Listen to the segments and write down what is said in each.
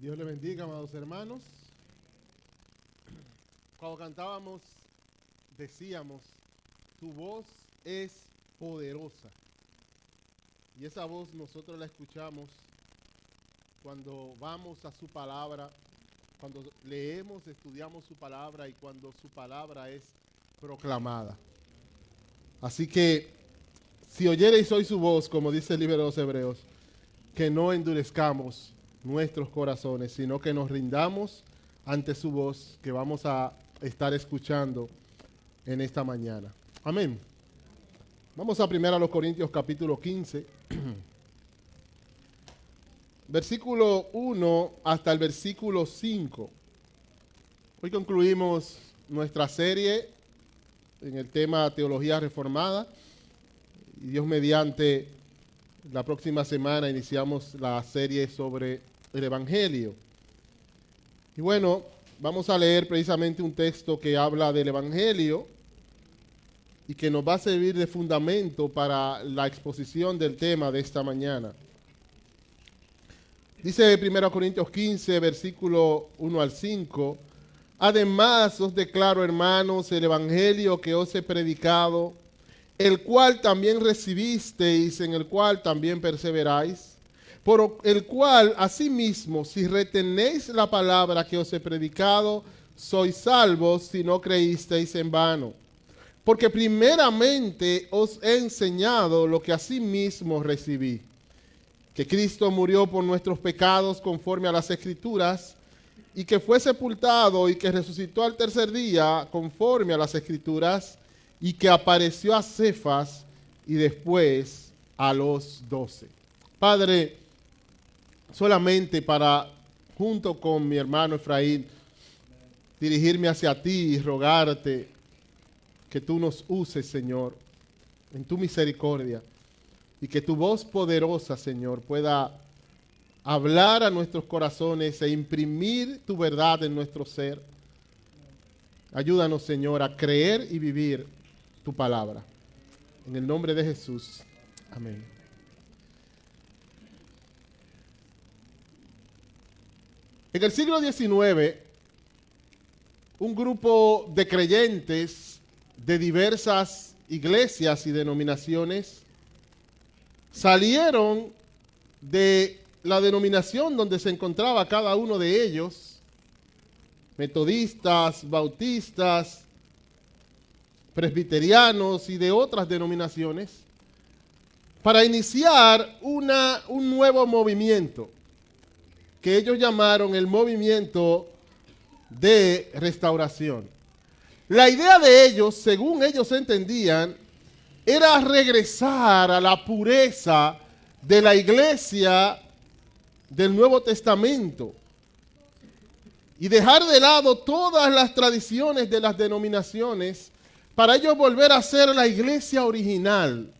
Dios le bendiga, amados hermanos. Cuando cantábamos, decíamos, tu voz es poderosa. Y esa voz nosotros la escuchamos cuando vamos a su palabra, cuando leemos, estudiamos su palabra y cuando su palabra es proclamada. Así que, si oyereis hoy su voz, como dice el libro de los Hebreos, que no endurezcamos nuestros corazones, sino que nos rindamos ante su voz que vamos a estar escuchando en esta mañana. Amén. Vamos a 1 Corintios capítulo 15, versículo 1 hasta el versículo 5. Hoy concluimos nuestra serie en el tema Teología Reformada y Dios mediante la próxima semana iniciamos la serie sobre el Evangelio. Y bueno, vamos a leer precisamente un texto que habla del Evangelio y que nos va a servir de fundamento para la exposición del tema de esta mañana. Dice 1 Corintios 15, versículo 1 al 5, además os declaro, hermanos, el Evangelio que os he predicado, el cual también recibisteis, en el cual también perseveráis, por el cual asimismo, si retenéis la palabra que os he predicado, sois salvos si no creísteis en vano. Porque primeramente os he enseñado lo que asimismo recibí, que Cristo murió por nuestros pecados conforme a las Escrituras, y que fue sepultado y que resucitó al tercer día conforme a las Escrituras, y que apareció a Cefas y después a los 12. Padre, solamente para, junto con mi hermano Efraín, dirigirme hacia ti y rogarte que tú nos uses, Señor, en tu misericordia, y que tu voz poderosa, Señor, pueda hablar a nuestros corazones e imprimir tu verdad en nuestro ser. Ayúdanos, Señor, a creer y vivir tu palabra. En el nombre de Jesús. Amén. En el siglo XIX, un grupo de creyentes de diversas iglesias y denominaciones salieron de la denominación donde se encontraba cada uno de ellos, metodistas, bautistas, presbiterianos y de otras denominaciones, para iniciar un nuevo movimiento que ellos llamaron el movimiento de restauración. La idea de ellos, según ellos entendían, era regresar a la pureza de la iglesia del Nuevo Testamento y dejar de lado todas las tradiciones de las denominaciones para ellos volver a ser la iglesia original.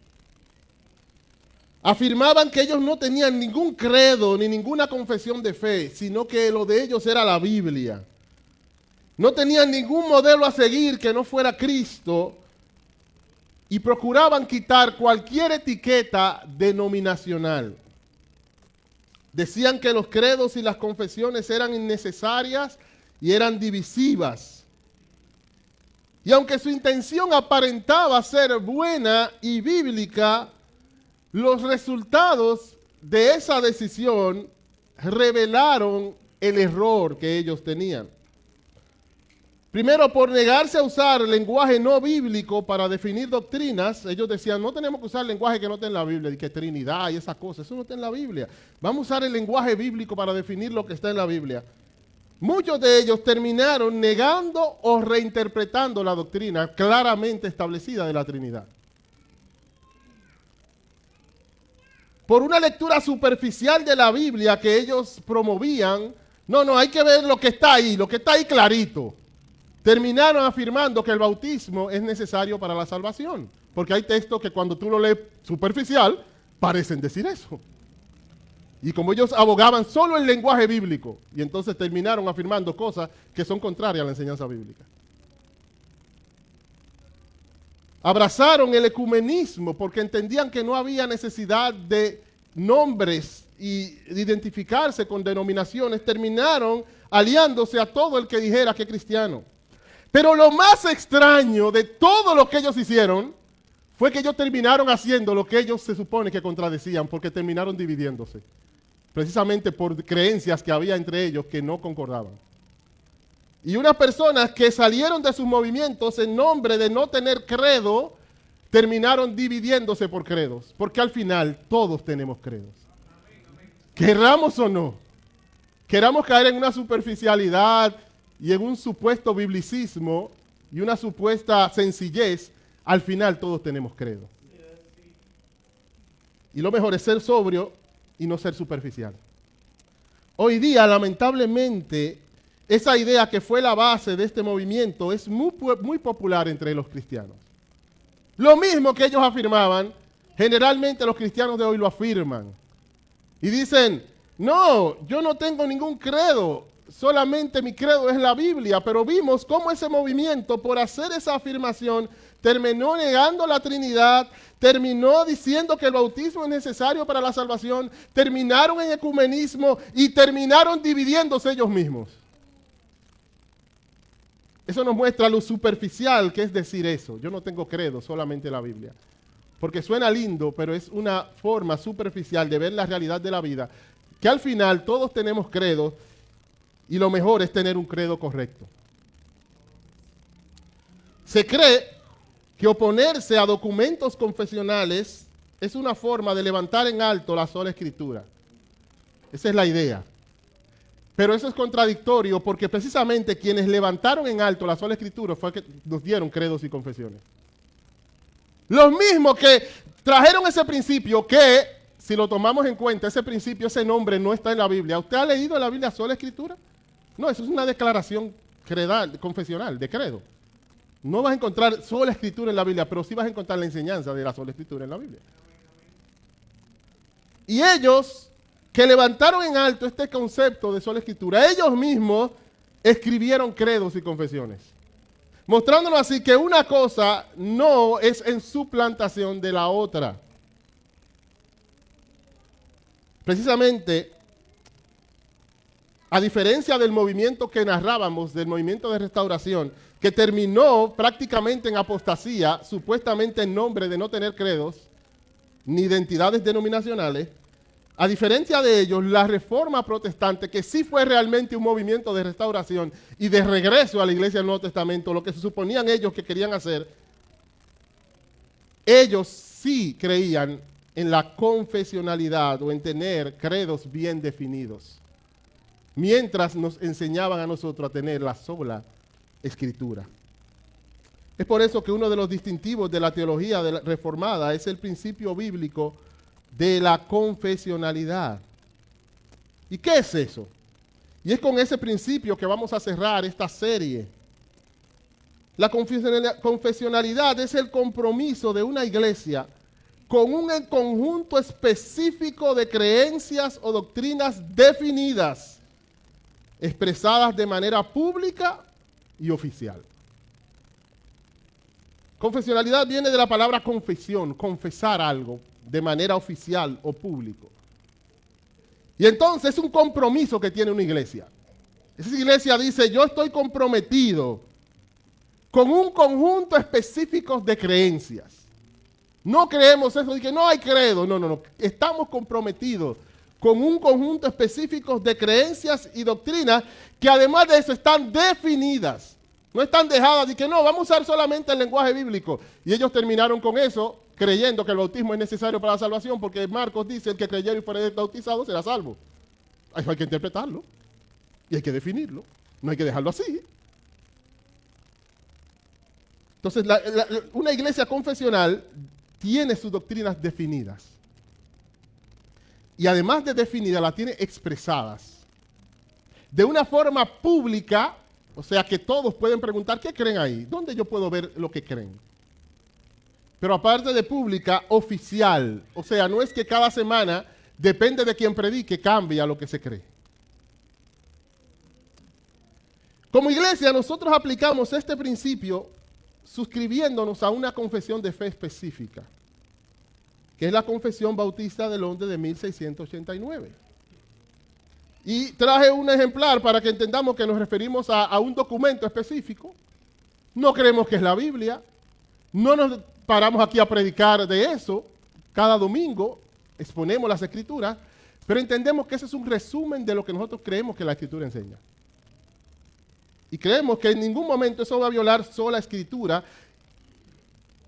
Afirmaban que ellos no tenían ningún credo ni ninguna confesión de fe, sino que lo de ellos era la Biblia. No tenían ningún modelo a seguir que no fuera Cristo y procuraban quitar cualquier etiqueta denominacional. Decían que los credos y las confesiones eran innecesarias y eran divisivas. Y aunque su intención aparentaba ser buena y bíblica, los resultados de esa decisión revelaron el error que ellos tenían. Primero, por negarse a usar lenguaje no bíblico para definir doctrinas, ellos decían, no tenemos que usar lenguaje que no está en la Biblia, y que Trinidad y esas cosas, eso no está en la Biblia. Vamos a usar el lenguaje bíblico para definir lo que está en la Biblia. Muchos de ellos terminaron negando o reinterpretando la doctrina claramente establecida de la Trinidad. Por una lectura superficial de la Biblia que ellos promovían, no, hay que ver lo que está ahí clarito. Terminaron afirmando que el bautismo es necesario para la salvación, porque hay textos que cuando tú lo lees superficial, parecen decir eso. Y como ellos abogaban solo el lenguaje bíblico, y entonces terminaron afirmando cosas que son contrarias a la enseñanza bíblica. Abrazaron el ecumenismo porque entendían que no había necesidad de nombres y identificarse con denominaciones, terminaron aliándose a todo el que dijera que es cristiano. Pero lo más extraño de todo lo que ellos hicieron fue que ellos terminaron haciendo lo que ellos se supone que contradecían, porque terminaron dividiéndose, precisamente por creencias que había entre ellos que no concordaban. Y unas personas que salieron de sus movimientos en nombre de no tener credo, terminaron dividiéndose por credos, porque al final todos tenemos credos. Querramos o no, queramos caer en una superficialidad y en un supuesto biblicismo y una supuesta sencillez, al final todos tenemos credo. Y lo mejor es ser sobrio y no ser superficial. Hoy día, lamentablemente, esa idea que fue la base de este movimiento es muy popular entre los cristianos. Lo mismo que ellos afirmaban, generalmente los cristianos de hoy lo afirman. Y dicen, no, yo no tengo ningún credo, solamente mi credo es la Biblia. Pero vimos cómo ese movimiento, por hacer esa afirmación, terminó negando la Trinidad, terminó diciendo que el bautismo es necesario para la salvación, terminaron en ecumenismo y terminaron dividiéndose ellos mismos. Eso nos muestra lo superficial que es decir eso. Yo no tengo credo, solamente la Biblia. Porque suena lindo, pero es una forma superficial de ver la realidad de la vida, que al final todos tenemos credos y lo mejor es tener un credo correcto. Se cree que oponerse a documentos confesionales es una forma de levantar en alto la sola Escritura. Esa es la idea. Pero eso es contradictorio porque precisamente quienes levantaron en alto la sola Escritura fue que nos dieron credos y confesiones. Los mismos que trajeron ese principio que, si lo tomamos en cuenta, ese principio, ese nombre no está en la Biblia. ¿Usted ha leído en la Biblia sola Escritura? No, eso es una declaración credal, confesional, de credo. No vas a encontrar sola Escritura en la Biblia, pero sí vas a encontrar la enseñanza de la sola Escritura en la Biblia. Y ellos que levantaron en alto este concepto de sola Escritura, ellos mismos escribieron credos y confesiones, mostrándonos así que una cosa no es en suplantación de la otra. Precisamente, a diferencia del movimiento que narrábamos, del movimiento de restauración, que terminó prácticamente en apostasía, supuestamente en nombre de no tener credos ni identidades denominacionales, a diferencia de ellos, la Reforma Protestante, que sí fue realmente un movimiento de restauración y de regreso a la Iglesia del Nuevo Testamento, lo que se suponían ellos que querían hacer, ellos sí creían en la confesionalidad o en tener credos bien definidos, mientras nos enseñaban a nosotros a tener la sola Escritura. Es por eso que uno de los distintivos de la teología reformada es el principio bíblico de la confesionalidad. ¿Y qué es eso? Y es con ese principio que vamos a cerrar esta serie. La confesionalidad es el compromiso de una iglesia con un conjunto específico de creencias o doctrinas definidas, expresadas de manera pública y oficial. Confesionalidad viene de la palabra confesión, confesar algo de manera oficial o público. Y entonces es un compromiso que tiene una iglesia. Esa iglesia dice, yo estoy comprometido con un conjunto específico de creencias. No creemos eso de que no hay credo, no. Estamos comprometidos con un conjunto específico de creencias y doctrinas que además de eso están definidas. No están dejadas de que no, vamos a usar solamente el lenguaje bíblico. Y ellos terminaron con eso, creyendo que el bautismo es necesario para la salvación, porque Marcos dice, el que creyera y fuera bautizado será salvo. Eso hay que interpretarlo y hay que definirlo. No hay que dejarlo así. Entonces, una iglesia confesional tiene sus doctrinas definidas. Y además de definidas, las tiene expresadas. De una forma pública, o sea que todos pueden preguntar, ¿qué creen ahí? ¿Dónde yo puedo ver lo que creen? Pero aparte de pública, oficial. O sea, no es que cada semana, depende de quien predique, cambia lo que se cree. Como iglesia, nosotros aplicamos este principio suscribiéndonos a una confesión de fe específica. que es la Confesión Bautista de Londres de 1689. Y traje un ejemplar para que entendamos que nos referimos a un documento específico. No creemos que es la Biblia. No nos paramos aquí a predicar de eso. Cada domingo exponemos las Escrituras, pero entendemos que ese es un resumen de lo que nosotros creemos que la Escritura enseña. Y creemos que en ningún momento eso va a violar sola Escritura,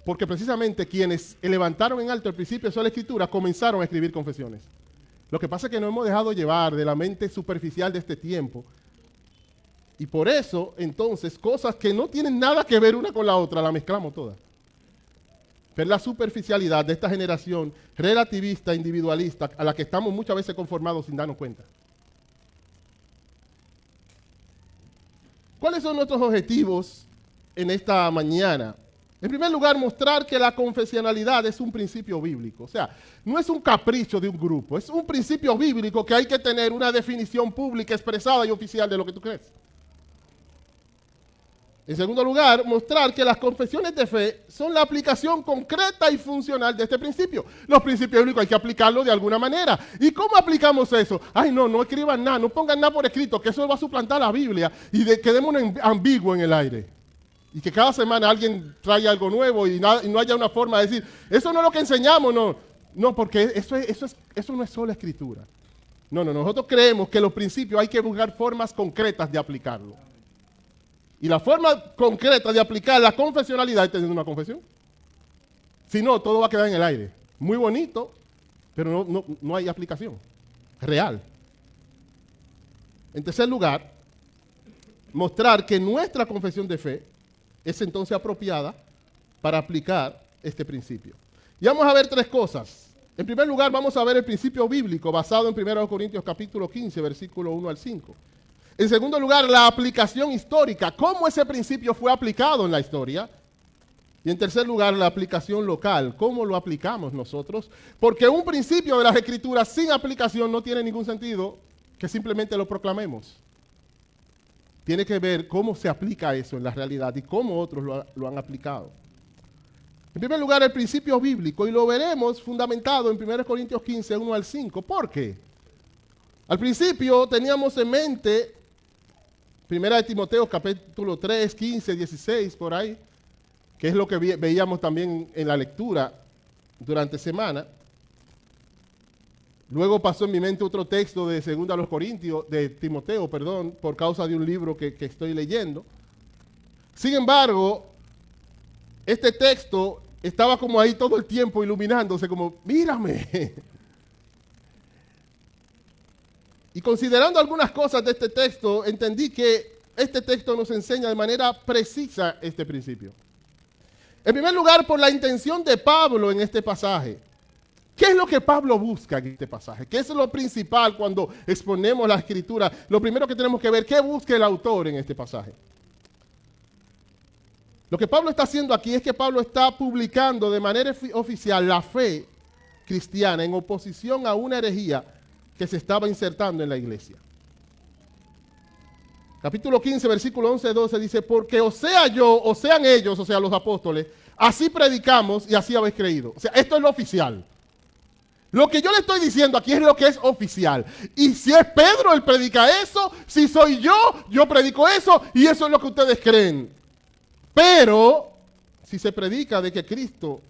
porque precisamente quienes levantaron en alto el principio de sola Escritura comenzaron a escribir confesiones. Lo que pasa es que nos hemos dejado llevar de la mente superficial de este tiempo. Y por eso, entonces, cosas que no tienen nada que ver una con la otra, la mezclamos todas. Pero la superficialidad de esta generación relativista, individualista, a la que estamos muchas veces conformados sin darnos cuenta. ¿Cuáles son nuestros objetivos en esta mañana? En primer lugar, mostrar que la confesionalidad es un principio bíblico. O sea, no es un capricho de un grupo, es un principio bíblico que hay que tener una definición pública, expresada y oficial de lo que tú crees. En segundo lugar, mostrar que las confesiones de fe son la aplicación concreta y funcional de este principio. Los principios bíblicos hay que aplicarlos de alguna manera. ¿Y cómo aplicamos eso? Ay, no escriban nada, no pongan nada por escrito, que eso va a suplantar la Biblia y quedémonos ambiguo en el aire. Y que cada semana alguien traiga algo nuevo y no haya una forma de decir, eso no es lo que enseñamos, no. No, porque eso no es solo Escritura. No, nosotros creemos que los principios hay que buscar formas concretas de aplicarlo. Y la forma concreta de aplicar la confesionalidad es teniendo una confesión. Si no, todo va a quedar en el aire. Muy bonito, pero no hay aplicación real. En tercer lugar, mostrar que nuestra confesión de fe es entonces apropiada para aplicar este principio. Y vamos a ver tres cosas. En primer lugar, vamos a ver el principio bíblico basado en 1 Corintios capítulo 15, versículo 1 al 5. En segundo lugar, la aplicación histórica, cómo ese principio fue aplicado en la historia. Y en tercer lugar, la aplicación local, cómo lo aplicamos nosotros. Porque un principio de las Escrituras sin aplicación no tiene ningún sentido que simplemente lo proclamemos. Tiene que ver cómo se aplica eso en la realidad y cómo otros lo han aplicado. En primer lugar, el principio bíblico, y lo veremos fundamentado en 1 Corintios 15, 1 al 5. ¿Por qué? Al principio teníamos en mente 1 Timoteo capítulo 3, 15, 16, por ahí, que es lo que veíamos también en la lectura durante semana. Luego pasó en mi mente otro texto de 2 Corintios, de Timoteo, perdón, por causa de un libro que estoy leyendo. Sin embargo, este texto estaba como ahí todo el tiempo iluminándose, como, mírame. Y considerando algunas cosas de este texto, entendí que este texto nos enseña de manera precisa este principio. En primer lugar, por la intención de Pablo en este pasaje. ¿Qué es lo que Pablo busca en este pasaje? ¿Qué es lo principal cuando exponemos la Escritura? Lo primero que tenemos que ver, ¿qué busca el autor en este pasaje? Lo que Pablo está haciendo aquí es que Pablo está publicando de manera oficial la fe cristiana en oposición a una herejía que se estaba insertando en la iglesia. Capítulo 15, versículo 11, 12 dice, porque o sea yo, o sean ellos, o sea los apóstoles, así predicamos y así habéis creído. O sea, esto es lo oficial. Lo que yo le estoy diciendo aquí es lo que es oficial. Y si es Pedro, él predica eso. Si soy yo predico eso. Y eso es lo que ustedes creen. Pero, si se predica de que Cristo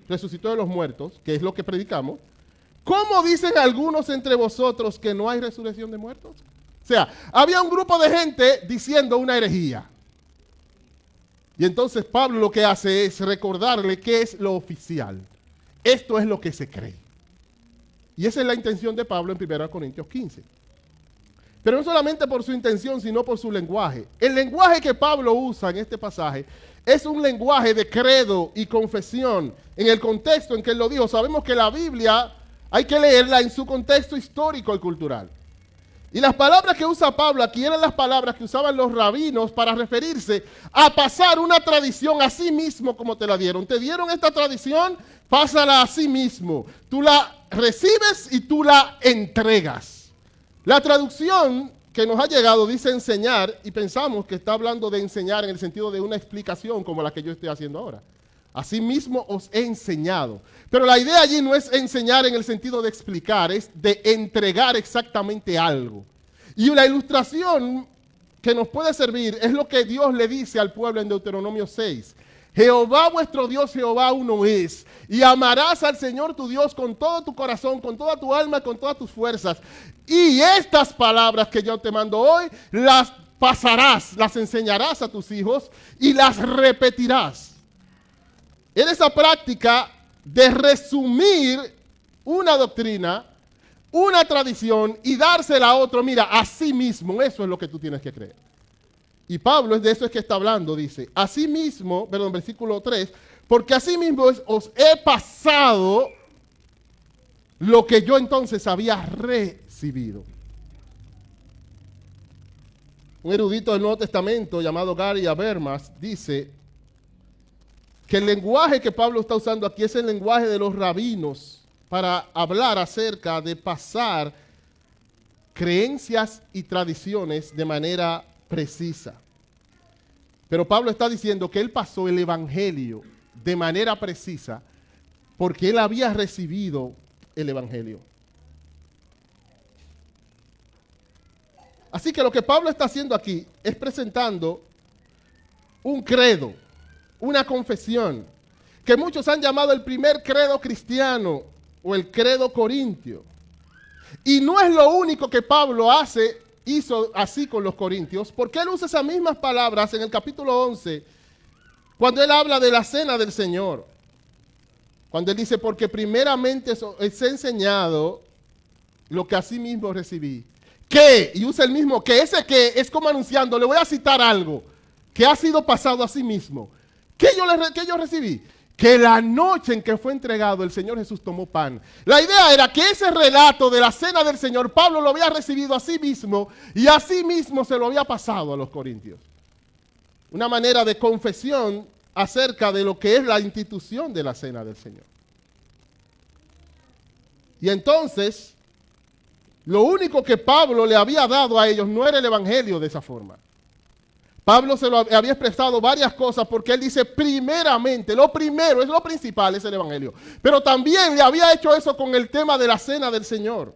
resucitó de los muertos, que es lo que predicamos, ¿cómo dicen algunos entre vosotros que no hay resurrección de muertos? O sea, había un grupo de gente diciendo una herejía. Y entonces Pablo lo que hace es recordarle qué es lo oficial. Esto es lo que se cree. Y esa es la intención de Pablo en 1 Corintios 15. Pero no solamente por su intención, sino por su lenguaje. El lenguaje que Pablo usa en este pasaje es un lenguaje de credo y confesión. En el contexto en que él lo dijo, sabemos que la Biblia hay que leerla en su contexto histórico y cultural. Y las palabras que usa Pablo aquí eran las palabras que usaban los rabinos para referirse a pasar una tradición a sí mismo como te la dieron. Te dieron esta tradición, pásala a sí mismo. Tú la recibes y tú la entregas. La traducción que nos ha llegado dice enseñar y pensamos que está hablando de enseñar en el sentido de una explicación como la que yo estoy haciendo ahora. Asimismo os he enseñado. Pero la idea allí no es enseñar en el sentido de explicar, es de entregar exactamente algo. Y la ilustración que nos puede servir es lo que Dios le dice al pueblo en Deuteronomio 6. Jehová vuestro Dios, Jehová uno es. Y amarás al Señor tu Dios con todo tu corazón, con toda tu alma, con todas tus fuerzas. Y estas palabras que yo te mando hoy, las pasarás, las enseñarás a tus hijos y las repetirás. En esa práctica de resumir una doctrina, una tradición y dársela a otro, mira, así mismo, eso es lo que tú tienes que creer. Y Pablo es de eso es que está hablando, dice, así mismo, versículo 3, porque así mismo os he pasado lo que yo entonces había recibido. Un erudito del Nuevo Testamento llamado Gary Habermas dice que el lenguaje que Pablo está usando aquí es el lenguaje de los rabinos para hablar acerca de pasar creencias y tradiciones de manera precisa. Pero Pablo está diciendo que él pasó el evangelio de manera precisa porque él había recibido el evangelio. Así que lo que Pablo está haciendo aquí es presentando un credo, una confesión, que muchos han llamado el primer credo cristiano o el credo corintio. Y no es lo único que Pablo hizo así con los corintios, porque él usa esas mismas palabras en el capítulo 11, cuando él habla de la cena del Señor. Cuando él dice, porque primeramente os he enseñado lo que así mismo recibí. ¿Qué? Y usa el mismo que. Ese que es como anunciando, le voy a citar algo que ha sido pasado a sí mismo. ¿Qué yo recibí? Que la noche en que fue entregado el Señor Jesús tomó pan. La idea era que ese relato de la cena del Señor, Pablo lo había recibido a sí mismo y a sí mismo se lo había pasado a los corintios. Una manera de confesión acerca de lo que es la institución de la cena del Señor. Y entonces, lo único que Pablo le había dado a ellos no era el evangelio de esa forma. Pablo se lo había expresado varias cosas porque él dice primeramente, lo primero, es lo principal, es el evangelio. Pero también le había hecho eso con el tema de la cena del Señor.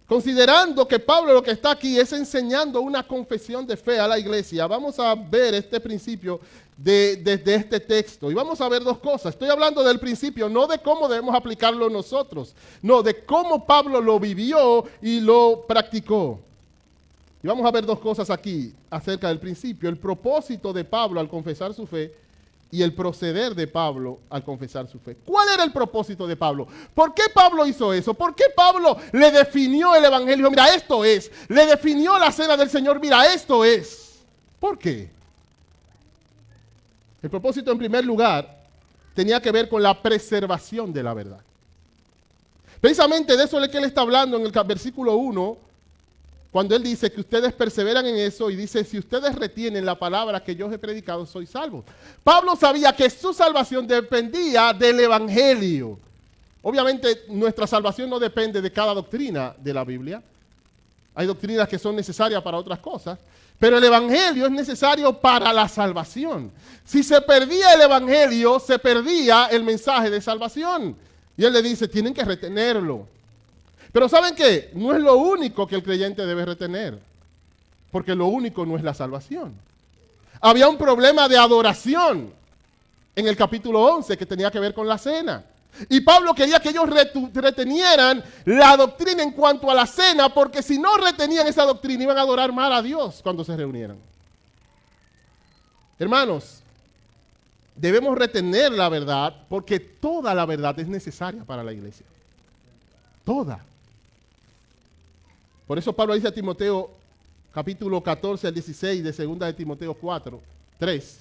Considerando que Pablo lo que está aquí es enseñando una confesión de fe a la iglesia, vamos a ver este principio desde este texto. Y vamos a ver dos cosas. Estoy hablando del principio, no de cómo debemos aplicarlo nosotros, no, de cómo Pablo lo vivió y lo practicó. Y vamos a ver dos cosas aquí acerca del principio. El propósito de Pablo al confesar su fe y el proceder de Pablo al confesar su fe. ¿Cuál era el propósito de Pablo? ¿Por qué Pablo hizo eso? ¿Por qué Pablo le definió el evangelio? Mira, esto es. Le definió la cena del Señor. Mira, esto es. ¿Por qué? El propósito, en primer lugar, tenía que ver con la preservación de la verdad. Precisamente de eso es que él está hablando en el versículo 1, cuando él dice que ustedes perseveran en eso y dice, si ustedes retienen la palabra que yo os he predicado, sois salvos. Pablo sabía que su salvación dependía del evangelio. Obviamente nuestra salvación no depende de cada doctrina de la Biblia. Hay doctrinas que son necesarias para otras cosas, pero el evangelio es necesario para la salvación. Si se perdía el evangelio, se perdía el mensaje de salvación. Y él le dice, tienen que retenerlo. Pero ¿saben qué? No es lo único que el creyente debe retener, porque lo único no es la salvación. Había un problema de adoración en el capítulo 11 que tenía que ver con la cena. Y Pablo quería que ellos retenieran la doctrina en cuanto a la cena, porque si no retenían esa doctrina iban a adorar mal a Dios cuando se reunieran. Hermanos, debemos retener la verdad porque toda la verdad es necesaria para la iglesia. Toda. Por eso Pablo dice a Timoteo, capítulo 14 al 16 de 2 de Timoteo 4, 3.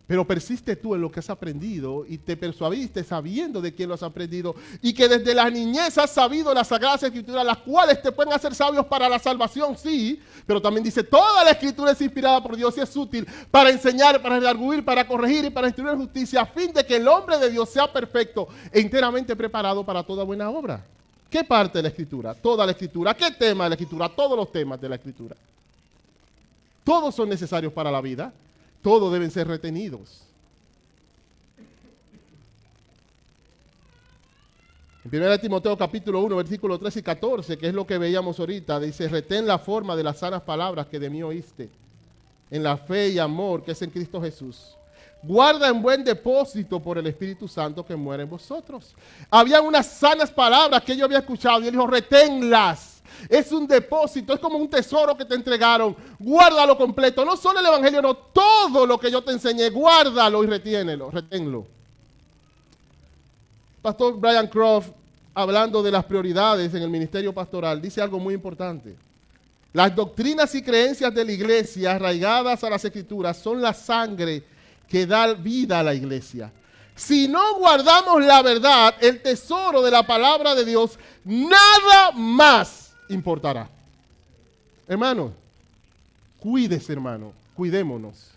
Pero persiste tú en lo que has aprendido y te persuadiste sabiendo de quién lo has aprendido y que desde la niñez has sabido las sagradas escrituras, las cuales te pueden hacer sabios para la salvación, sí. Pero también dice, toda la escritura es inspirada por Dios y es útil para enseñar, para redarguir, para corregir y para instruir en justicia, a fin de que el hombre de Dios sea perfecto e enteramente preparado para toda buena obra. ¿Qué parte de la escritura? Toda la escritura. ¿Qué tema de la escritura? Todos los temas de la escritura. Todos son necesarios para la vida. todos deben ser retenidos. En 1 Timoteo capítulo 1, versículos 13 y 14, que es lo que veíamos ahorita, dice, retén la forma de las sanas palabras que de mí oíste, en la fe y amor que es en Cristo Jesús. Guarda en buen depósito por el Espíritu Santo que muere en vosotros. Habían unas sanas palabras que yo había escuchado y él dijo, reténlas. Es un depósito, es como un tesoro que te entregaron. Guárdalo completo, no solo el Evangelio, no, todo lo que yo te enseñé, guárdalo y reténlo. Pastor Brian Croft, hablando de las prioridades en el ministerio pastoral, dice algo muy importante. Las doctrinas y creencias de la iglesia arraigadas a las Escrituras son la sangre que da vida a la iglesia. Si no guardamos la verdad, el tesoro de la palabra de Dios, nada más importará. Hermano, cuídese, hermano, cuidémonos.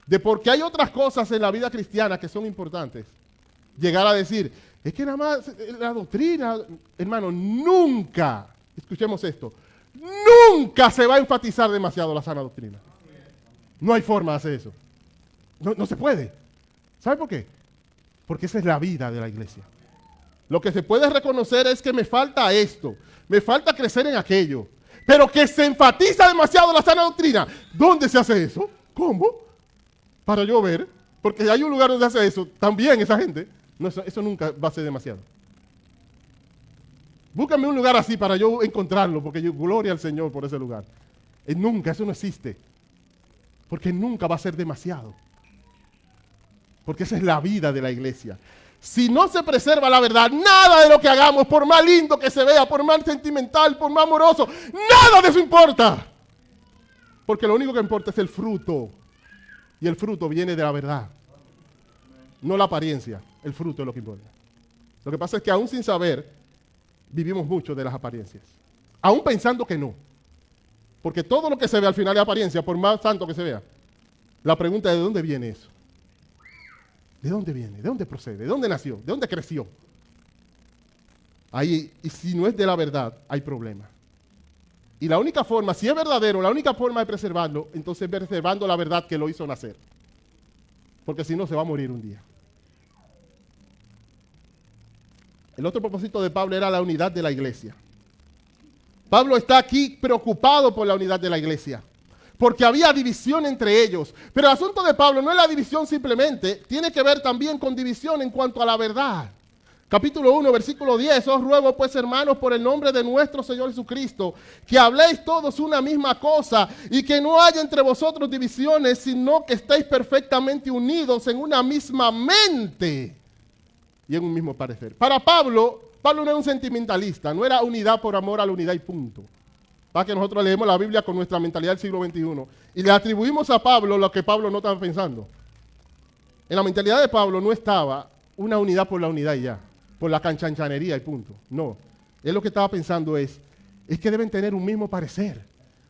De porque hay otras cosas en la vida cristiana que son importantes. Llegar a decir, es que nada más la doctrina, hermano, nunca, escuchemos esto, nunca se va a enfatizar demasiado la sana doctrina. No hay forma de hacer eso. No se puede. ¿Sabe por qué? Porque esa es la vida de la iglesia. Lo que se puede reconocer es que me falta esto, me falta crecer en aquello, pero que se enfatiza demasiado la sana doctrina. ¿Dónde se hace eso? ¿Cómo? Para yo ver, porque hay un lugar donde se hace eso, también esa gente. No, eso nunca va a ser demasiado. Búscame un lugar así para yo encontrarlo, porque yo gloria al Señor por ese lugar. Nunca, eso no existe. Porque nunca va a ser demasiado. Porque esa es la vida de la iglesia. Si no se preserva la verdad, nada de lo que hagamos, por más lindo que se vea, por más sentimental, por más amoroso, nada de eso importa. Porque lo único que importa es el fruto. Y el fruto viene de la verdad. No la apariencia, el fruto es lo que importa. Lo que pasa es que aún sin saber, vivimos mucho de las apariencias. Aún pensando que no. Porque todo lo que se ve al final es apariencia, por más santo que se vea. La pregunta es, ¿de dónde viene eso? ¿De dónde viene? ¿De dónde procede? ¿De dónde nació? ¿De dónde creció? Ahí, y si no es de la verdad, hay problema. Y la única forma, si es verdadero, la única forma de preservarlo, entonces es preservando la verdad que lo hizo nacer. Porque si no, se va a morir un día. El otro propósito de Pablo era la unidad de la iglesia. Pablo está aquí preocupado por la unidad de la iglesia, porque había división entre ellos. Pero el asunto de Pablo no es la división simplemente, tiene que ver también con división en cuanto a la verdad. Capítulo 1, versículo 10, os ruego pues, hermanos, por el nombre de nuestro Señor Jesucristo, que habléis todos una misma cosa y que no haya entre vosotros divisiones, sino que estéis perfectamente unidos en una misma mente y en un mismo parecer. Para Pablo no era un sentimentalista, no era unidad por amor a la unidad y punto. Para que nosotros leemos la Biblia con nuestra mentalidad del siglo XXI y le atribuimos a Pablo lo que Pablo no estaba pensando. En la mentalidad de Pablo no estaba una unidad por la unidad y ya, por la canchanchanería y punto. No, él lo que estaba pensando es que deben tener un mismo parecer,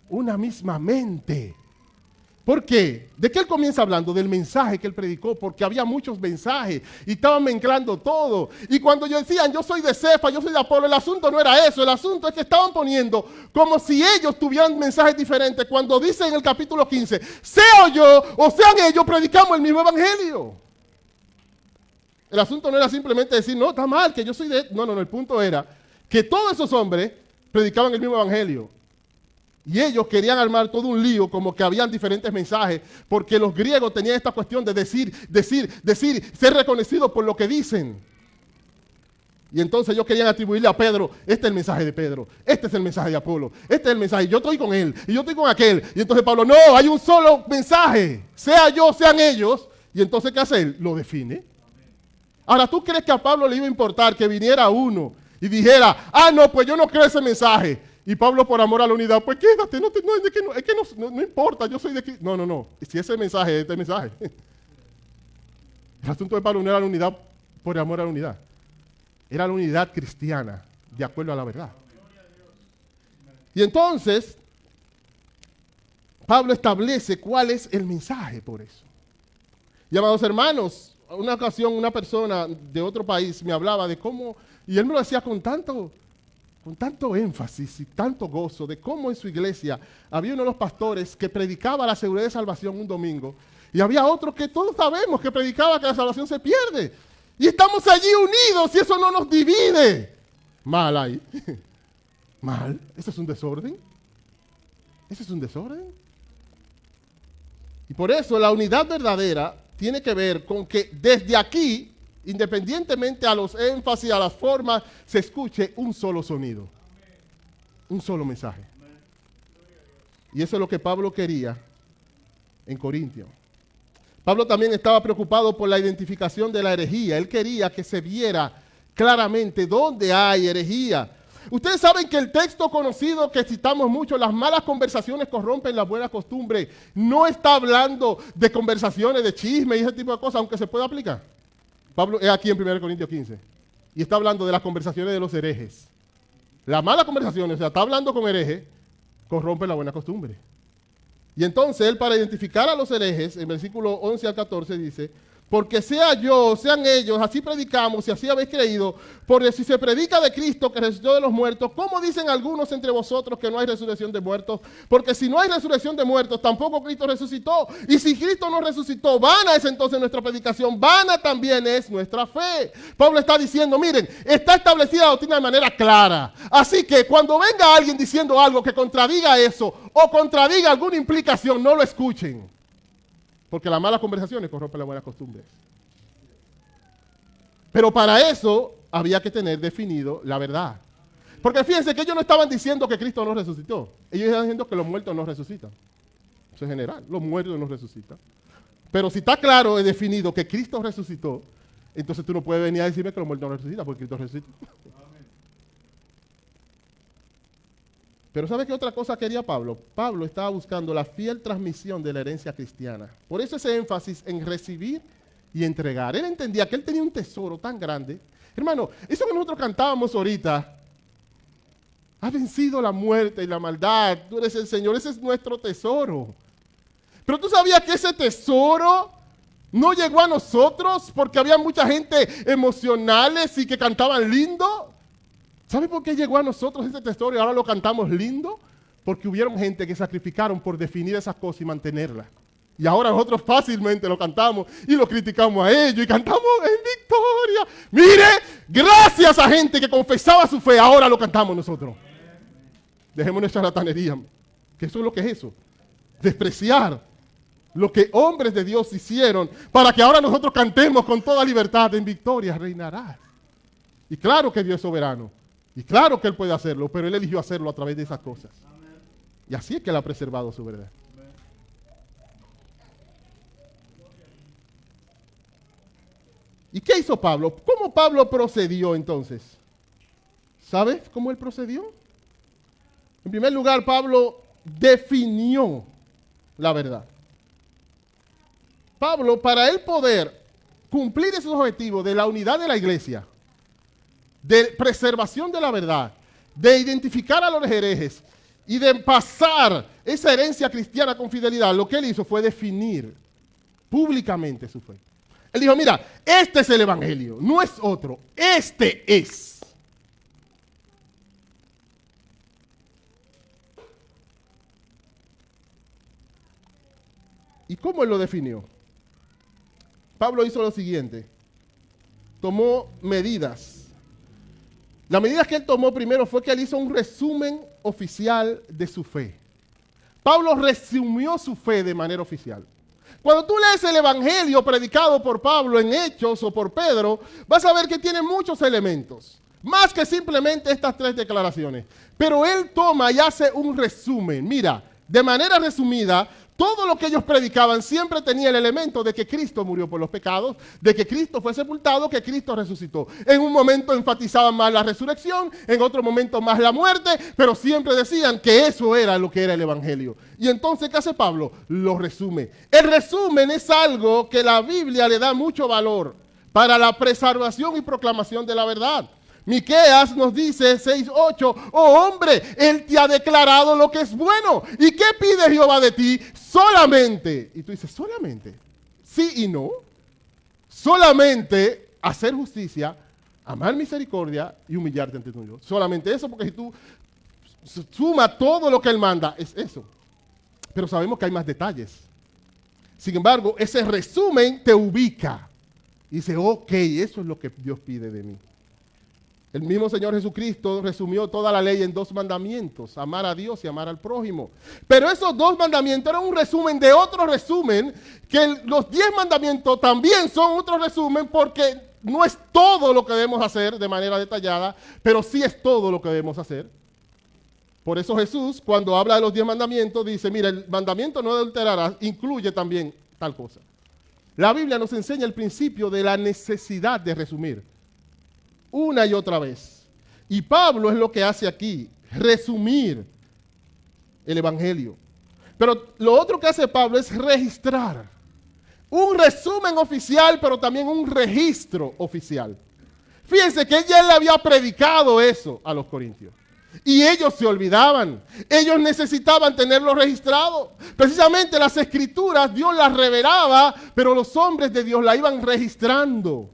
una misma mente. ¿Por qué? ¿De qué él comienza hablando? Del mensaje que él predicó, porque había muchos mensajes y estaban mezclando todo. Y cuando ellos decían, yo soy de Cefa, yo soy de Apolo, el asunto no era eso, el asunto es que estaban poniendo como si ellos tuvieran mensajes diferentes. Cuando dice en el capítulo 15, sea yo o sean ellos, predicamos el mismo evangelio. El asunto no era simplemente decir, no, está mal, que yo soy de... No, el punto era que todos esos hombres predicaban el mismo evangelio. Y ellos querían armar todo un lío como que habían diferentes mensajes, porque los griegos tenían esta cuestión de decir, ser reconocidos por lo que dicen. Y entonces ellos querían atribuirle a Pedro, este es el mensaje de Pedro, este es el mensaje de Apolo, este es el mensaje, yo estoy con él, y yo estoy con aquel. Y entonces Pablo, no, hay un solo mensaje, sea yo, sean ellos. Y entonces, ¿qué hace él? Lo define. Ahora, ¿tú crees que a Pablo le iba a importar que viniera uno y dijera, no, pues yo no creo ese mensaje? Y Pablo, por amor a la unidad, pues quédate, no importa, yo soy de aquí. No, si ese mensaje es este mensaje. El asunto de Pablo no era la unidad por amor a la unidad. Era la unidad cristiana, de acuerdo a la verdad. Y entonces, Pablo establece cuál es el mensaje por eso. Y amados hermanos, una ocasión una persona de otro país me hablaba de cómo, y él me lo decía con tanto con tanto énfasis y tanto gozo de cómo en su iglesia había uno de los pastores que predicaba la seguridad de salvación un domingo y había otro que todos sabemos que predicaba que la salvación se pierde. Y estamos allí unidos y eso no nos divide. Mal ahí. Mal. ¿Eso es un desorden? ¿Eso es un desorden? Y por eso la unidad verdadera tiene que ver con que desde aquí, independientemente a los énfasis, a las formas, se escuche un solo sonido. Un solo mensaje. Y eso es lo que Pablo quería en Corintios. Pablo también estaba preocupado por la identificación de la herejía. Él quería que se viera claramente dónde hay herejía. Ustedes saben que el texto conocido que citamos mucho, las malas conversaciones corrompen la buena costumbre, no está hablando de conversaciones, de chisme y ese tipo de cosas, aunque se pueda aplicar. Pablo es aquí en 1 Corintios 15 y está hablando de las conversaciones de los herejes. Las malas conversaciones, o sea, está hablando con herejes, corrompen la buena costumbre. Y entonces él, para identificar a los herejes, en versículo 11 al 14 dice: porque sea yo, sean ellos, así predicamos y así habéis creído, porque si se predica de Cristo que resucitó de los muertos, ¿cómo dicen algunos entre vosotros que no hay resurrección de muertos? Porque si no hay resurrección de muertos, tampoco Cristo resucitó. Y si Cristo no resucitó, vana es entonces nuestra predicación, vana también es nuestra fe. Pablo está diciendo, miren, está establecida la doctrina de manera clara. Así que cuando venga alguien diciendo algo que contradiga eso, o contradiga alguna implicación, no lo escuchen. Porque las malas conversaciones corrompen las buenas costumbres. Pero para eso había que tener definido la verdad. Porque fíjense que ellos no estaban diciendo que Cristo no resucitó. Ellos estaban diciendo que los muertos no resucitan. Eso es general, los muertos no resucitan. Pero si está claro y definido que Cristo resucitó, entonces tú no puedes venir a decirme que los muertos no resucitan, porque Cristo resucitó. Pero ¿sabe qué otra cosa quería Pablo? Pablo estaba buscando la fiel transmisión de la herencia cristiana. Por eso ese énfasis en recibir y entregar. Él entendía que él tenía un tesoro tan grande. Hermano, eso que nosotros cantábamos ahorita, ha vencido la muerte y la maldad, tú eres el Señor, ese es nuestro tesoro. Pero tú sabías que ese tesoro no llegó a nosotros porque había mucha gente emocionales y que cantaban lindo. ¿Sabe por qué llegó a nosotros ese tesoro y ahora lo cantamos lindo? Porque hubieron gente que sacrificaron por definir esas cosas y mantenerlas. Y ahora nosotros fácilmente lo cantamos y lo criticamos a ellos y cantamos en victoria. Mire, gracias a gente que confesaba su fe, ahora lo cantamos nosotros. Dejemos nuestra charlatanería, que eso es lo que es eso. Despreciar lo que hombres de Dios hicieron para que ahora nosotros cantemos con toda libertad, en victoria reinará. Y claro que Dios es soberano. Y claro que Él puede hacerlo, pero Él eligió hacerlo a través de esas cosas. Amén. Y así es que Él ha preservado su verdad. Amén. ¿Y qué hizo Pablo? ¿Cómo Pablo procedió entonces? ¿Sabes cómo él procedió? En primer lugar, Pablo definió la verdad. Pablo, para él poder cumplir esos objetivos de la unidad de la iglesia, de preservación de la verdad, de identificar a los herejes y de pasar esa herencia cristiana con fidelidad, lo que él hizo fue definir públicamente su fe. Él dijo, mira, este es el evangelio, no es otro, este es. ¿Y cómo él lo definió? Pablo hizo lo siguiente, tomó medidas. La medida que él tomó primero fue que él hizo un resumen oficial de su fe. Pablo resumió su fe de manera oficial. Cuando tú lees el evangelio predicado por Pablo en Hechos o por Pedro, vas a ver que tiene muchos elementos, más que simplemente estas 3 declaraciones. Pero él toma y hace un resumen. Mira, de manera resumida, todo lo que ellos predicaban siempre tenía el elemento de que Cristo murió por los pecados, de que Cristo fue sepultado, que Cristo resucitó. En un momento enfatizaban más la resurrección, en otro momento más la muerte, pero siempre decían que eso era lo que era el evangelio. Y entonces, ¿qué hace Pablo? Lo resume. El resumen es algo que la Biblia le da mucho valor para la preservación y proclamación de la verdad. Miqueas nos dice 6:8, oh hombre, Él te ha declarado lo que es bueno. ¿Y qué pide Jehová de ti? Solamente. Y tú dices, ¿solamente? Sí y no. Solamente hacer justicia, Amar misericordia y humillarte ante tu Dios. Solamente eso, porque si tú sumas todo lo que Él manda, es eso. Pero sabemos que hay más detalles. Sin embargo, ese resumen te ubica. Y dice, ok, eso es lo que Dios pide de mí. El mismo Señor Jesucristo resumió toda la ley en 2 mandamientos, amar a Dios y amar al prójimo. Pero esos 2 mandamientos eran un resumen de otro resumen, que los 10 mandamientos también son otro resumen, porque no es todo lo que debemos hacer de manera detallada, pero sí es todo lo que debemos hacer. Por eso Jesús, cuando habla de los 10 mandamientos, dice, mira, el mandamiento no adulterarás incluye también tal cosa. La Biblia nos enseña el principio de la necesidad de resumir una y otra vez. Y Pablo es lo que hace aquí, resumir el Evangelio. Pero lo otro que hace Pablo es registrar. Un resumen oficial, pero también un registro oficial. Fíjense que ya él le había predicado eso a los corintios. Y ellos se olvidaban. Ellos necesitaban tenerlo registrado. Precisamente las escrituras Dios las revelaba, pero los hombres de Dios la iban registrando.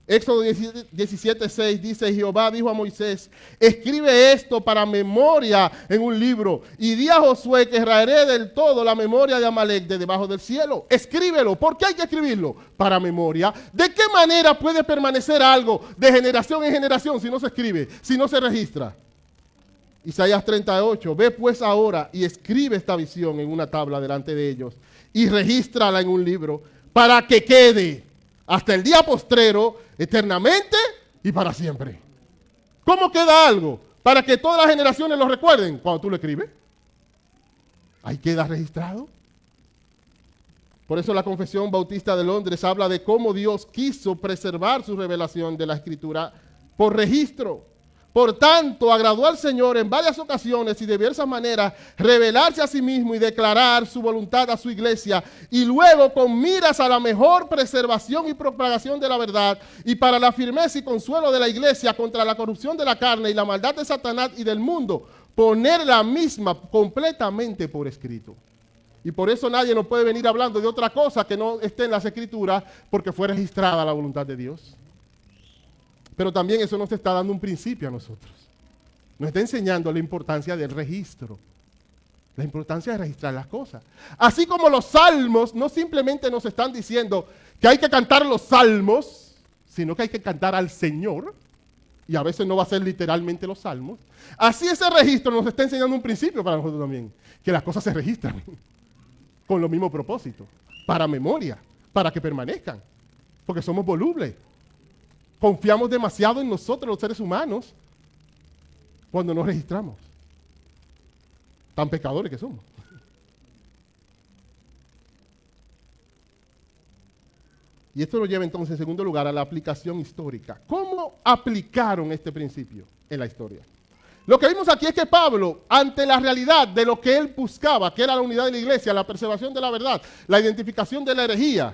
Éxodo 17:6 dice, Jehová dijo a Moisés, escribe esto para memoria en un libro y di a Josué que raeré del todo la memoria de Amalek de debajo del cielo. Escríbelo. ¿Por qué hay que escribirlo? Para memoria. ¿De qué manera puede permanecer algo de generación en generación si no se escribe, si no se registra? Isaías 38, ve pues ahora y escribe esta visión en una tabla delante de ellos y regístrala en un libro para que quede hasta el día postrero, eternamente y para siempre. ¿Cómo queda algo? Para que todas las generaciones lo recuerden. Cuando tú lo escribes, ahí queda registrado. Por eso la Confesión Bautista de Londres habla de cómo Dios quiso preservar su revelación de la Escritura por registro. Por tanto, agradó al Señor en varias ocasiones y de diversas maneras revelarse a sí mismo y declarar su voluntad a su iglesia, y luego con miras a la mejor preservación y propagación de la verdad y para la firmeza y consuelo de la iglesia contra la corrupción de la carne y la maldad de Satanás y del mundo, poner la misma completamente por escrito. Y por eso nadie nos puede venir hablando de otra cosa que no esté en las escrituras, porque fue registrada la voluntad de Dios. Pero también eso nos está dando un principio a nosotros. Nos está enseñando la importancia del registro. La importancia de registrar las cosas. Así como los salmos no simplemente nos están diciendo que hay que cantar los salmos, sino que hay que cantar al Señor. Y a veces no va a ser literalmente los salmos. Así ese registro nos está enseñando un principio para nosotros también. Que las cosas se registran con lo mismo propósito. Para memoria, para que permanezcan. Porque somos volubles. Confiamos demasiado en nosotros, los seres humanos, cuando nos registramos. Tan pecadores que somos. Y esto nos lleva entonces, en segundo lugar, a la aplicación histórica. ¿Cómo aplicaron este principio en la historia? Lo que vimos aquí es que Pablo, ante la realidad de lo que él buscaba, que era la unidad de la iglesia, la preservación de la verdad, la identificación de la herejía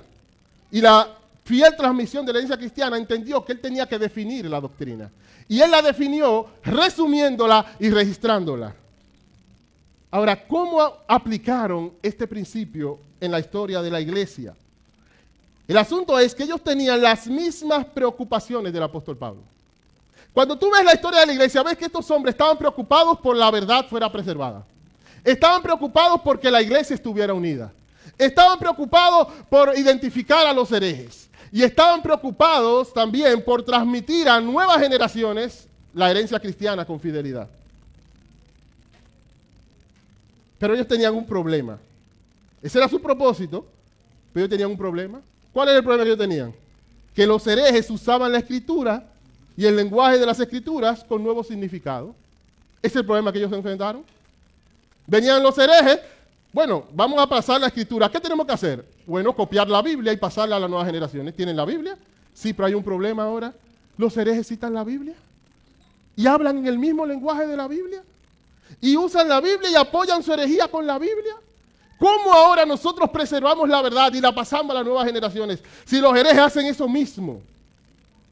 y la fiel transmisión de la herencia cristiana, entendió que él tenía que definir la doctrina. Y él la definió resumiéndola y registrándola. Ahora, ¿cómo aplicaron este principio en la historia de la iglesia? El asunto es que ellos tenían las mismas preocupaciones del apóstol Pablo. Cuando tú ves la historia de la iglesia, ves que estos hombres estaban preocupados por la verdad fuera preservada. Estaban preocupados porque la iglesia estuviera unida. Estaban preocupados por identificar a los herejes. Y estaban preocupados también por transmitir a nuevas generaciones la herencia cristiana con fidelidad. Pero ellos tenían un problema. Ese era su propósito, pero ellos tenían un problema. ¿Cuál era el problema que ellos tenían? Que los herejes usaban la escritura y el lenguaje de las escrituras con nuevos significados. Ese es el problema que ellos se enfrentaron. Venían los herejes. Bueno, vamos a pasar la escritura. ¿Qué tenemos que hacer? Bueno, copiar la Biblia y pasarla a las nuevas generaciones. ¿Tienen la Biblia? Sí, pero hay un problema ahora. Los herejes citan la Biblia y hablan en el mismo lenguaje de la Biblia y usan la Biblia y apoyan su herejía con la Biblia. ¿Cómo ahora nosotros preservamos la verdad y la pasamos a las nuevas generaciones si los herejes hacen eso mismo?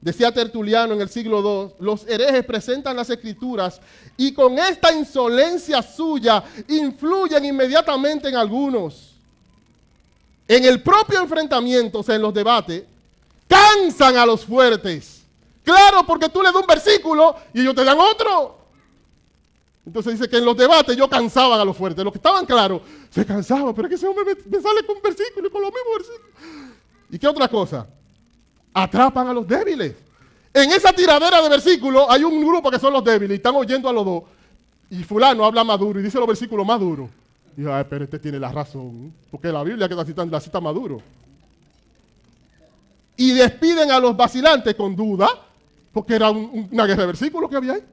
Decía Tertuliano en el siglo II, los herejes presentan las escrituras y con esta insolencia suya influyen inmediatamente en algunos. En el propio enfrentamiento, o sea, en los debates, cansan a los fuertes Claro, porque tú le das un versículo y ellos te dan otro. Entonces dice que en los debates ellos cansaban a los fuertes. Los que estaban claros se cansaban, pero es que ese hombre me sale con versículos, con los mismos versículos. ¿Y qué otra cosa? Atrapan a los débiles. En esa tiradera de versículos hay un grupo que son los débiles y están oyendo a los dos. Y fulano habla más duro y dice los versículos más duros. Y dice, ay, pero este tiene la razón, porque la Biblia que la cita más duro. Y despiden a los vacilantes con duda, porque era una guerra de versículos que había ahí.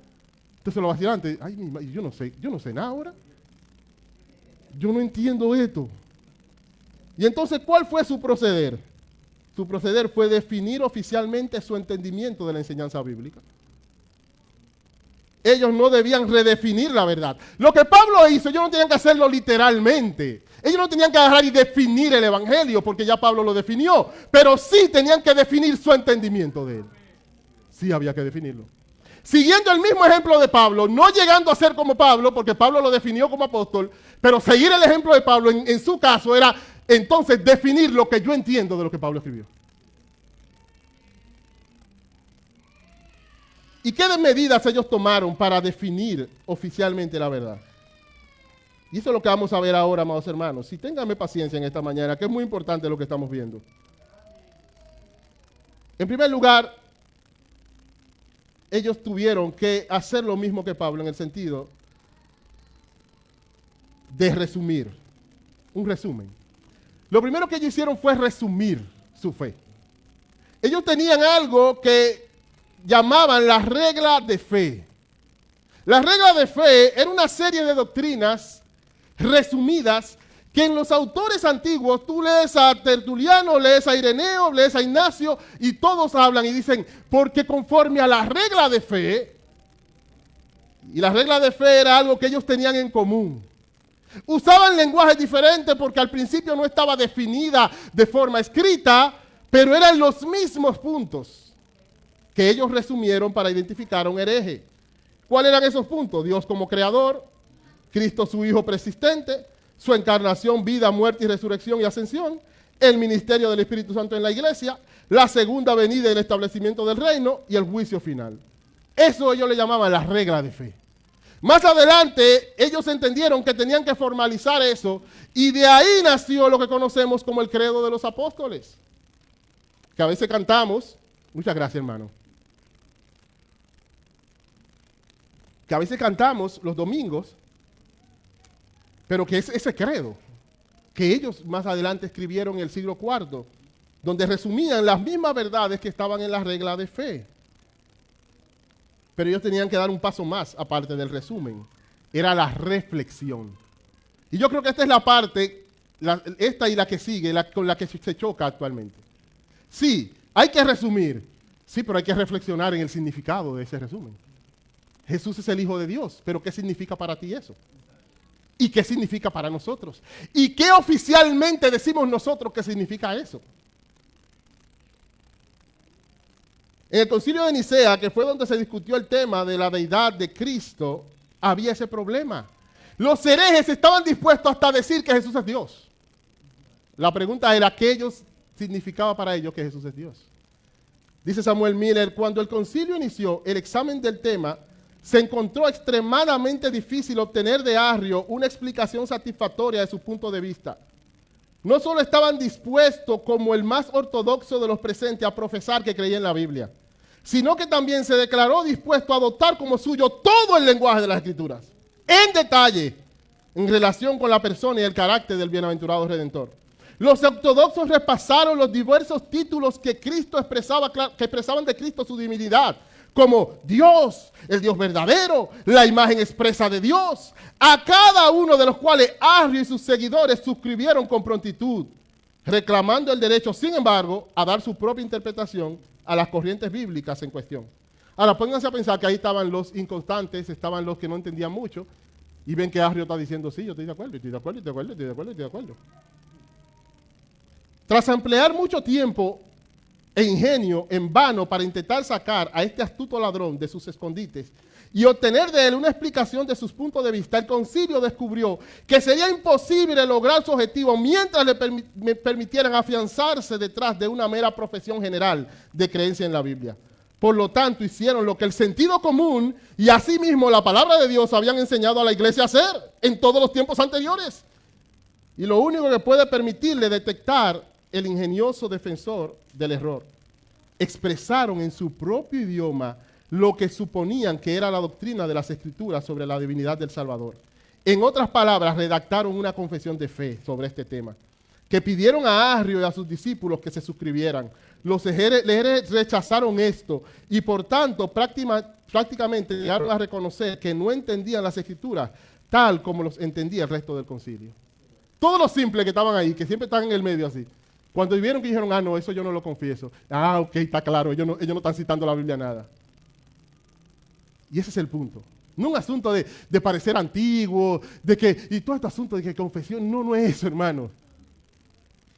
Entonces los vacilantes, ay, yo no sé nada ahora. Yo no entiendo esto. Y entonces, ¿cuál fue su proceder? Su proceder fue definir oficialmente su entendimiento de la enseñanza bíblica. Ellos no debían redefinir la verdad. Lo que Pablo hizo, ellos no tenían que hacerlo literalmente. Ellos no tenían que agarrar y definir el evangelio, porque ya Pablo lo definió. Pero sí tenían que definir su entendimiento de él. Sí había que definirlo. Siguiendo el mismo ejemplo de Pablo, no llegando a ser como Pablo, porque Pablo lo definió como apóstol, pero seguir el ejemplo de Pablo en su caso era entonces definir lo que yo entiendo de lo que Pablo escribió. ¿Y qué medidas ellos tomaron para definir oficialmente la verdad? Y eso es lo que vamos a ver ahora, amados hermanos. Si ténganme paciencia en esta mañana, que es muy importante lo que estamos viendo. En primer lugar, ellos tuvieron que hacer lo mismo que Pablo en el sentido de resumir. Un resumen. Lo primero que ellos hicieron fue resumir su fe. Ellos tenían algo que llamaban la regla de fe. La regla de fe era una serie de doctrinas resumidas que en los autores antiguos, tú lees a Tertuliano, lees a Ireneo, lees a Ignacio, y todos hablan y dicen, porque conforme a la regla de fe, y la regla de fe era algo que ellos tenían en común. Usaban lenguajes diferentes porque al principio no estaba definida de forma escrita, pero eran los mismos puntos que ellos resumieron para identificar a un hereje. ¿Cuáles eran esos puntos? Dios como creador, Cristo su Hijo persistente, su encarnación, vida, muerte y resurrección y ascensión, el ministerio del Espíritu Santo en la iglesia, la segunda venida y el establecimiento del reino y el juicio final. Eso ellos le llamaban la regla de fe. Más adelante, ellos entendieron que tenían que formalizar eso y de ahí nació lo que conocemos como el credo de los apóstoles, que a veces cantamos, muchas gracias hermano, que a veces cantamos los domingos, pero que es ese credo que ellos más adelante escribieron en el siglo IV, donde resumían las mismas verdades que estaban en la regla de fe. Pero ellos tenían que dar un paso más aparte del resumen. Era la reflexión. Y yo creo que esta es la parte, esta y la que sigue, con la que se choca actualmente. Sí, hay que resumir. Sí, pero hay que reflexionar en el significado de ese resumen. Jesús es el Hijo de Dios, pero ¿qué significa para ti eso? ¿Y qué significa para nosotros? ¿Y qué oficialmente decimos nosotros que significa eso? En el concilio de Nicea, que fue donde se discutió el tema de la deidad de Cristo, había ese problema. Los herejes estaban dispuestos hasta a decir que Jesús es Dios. La pregunta era, ¿qué significaba para ellos que Jesús es Dios? Dice Samuel Miller, cuando el concilio inició el examen del tema, se encontró extremadamente difícil obtener de Arrio una explicación satisfactoria de su punto de vista. No solo estaban dispuestos, como el más ortodoxo de los presentes, a profesar que creía en la Biblia, sino que también se declaró dispuesto a adoptar como suyo todo el lenguaje de las Escrituras, en detalle, en relación con la persona y el carácter del bienaventurado Redentor. Los ortodoxos repasaron los diversos títulos que Cristo expresaba, que expresaban de Cristo su divinidad, como Dios, el Dios verdadero, la imagen expresa de Dios, a cada uno de los cuales Arrio y sus seguidores suscribieron con prontitud, reclamando el derecho, sin embargo, a dar su propia interpretación a las corrientes bíblicas en cuestión. Ahora, pónganse a pensar que ahí estaban los inconstantes, estaban los que no entendían mucho, y ven que Arrio está diciendo, sí, yo estoy de acuerdo, estoy de acuerdo, estoy de acuerdo, estoy de acuerdo, estoy de acuerdo. Tras emplear mucho tiempo e ingenio en vano para intentar sacar a este astuto ladrón de sus escondites y obtener de él una explicación de sus puntos de vista, el concilio descubrió que sería imposible lograr su objetivo mientras le permitieran afianzarse detrás de una mera profesión general de creencia en la Biblia. Por lo tanto, hicieron lo que el sentido común y asimismo la palabra de Dios habían enseñado a la iglesia a hacer en todos los tiempos anteriores. Y lo único que puede permitirle detectar el ingenioso defensor del error, expresaron en su propio idioma lo que suponían que era la doctrina de las Escrituras sobre la divinidad del Salvador. En otras palabras, redactaron una confesión de fe sobre este tema, que pidieron a Arrio y a sus discípulos que se suscribieran. Los herejes rechazaron esto y por tanto prácticamente llegaron a reconocer que no entendían las Escrituras tal como los entendía el resto del concilio. Todos los simples que estaban ahí, que siempre están en el medio así, cuando vieron que dijeron, no, eso yo no lo confieso. Ok, está claro, ellos no están citando la Biblia nada. Y ese es el punto. No un asunto de parecer antiguo, de que, y todo este asunto de que confesión, no es eso, hermano.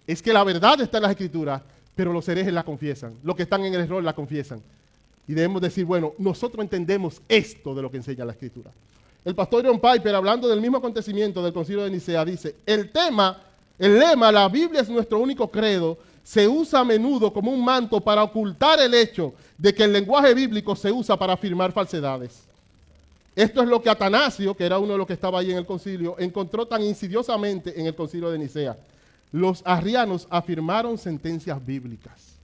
Es que la verdad está en las Escrituras, pero los herejes la confiesan. Los que están en el error la confiesan. Y debemos decir, bueno, nosotros entendemos esto de lo que enseña la Escritura. El pastor John Piper, hablando del mismo acontecimiento del Concilio de Nicea, dice, el lema, la Biblia es nuestro único credo, se usa a menudo como un manto para ocultar el hecho de que el lenguaje bíblico se usa para afirmar falsedades. Esto es lo que Atanasio, que era uno de los que estaba ahí en el concilio, encontró tan insidiosamente en el Concilio de Nicea. Los arrianos afirmaron sentencias bíblicas.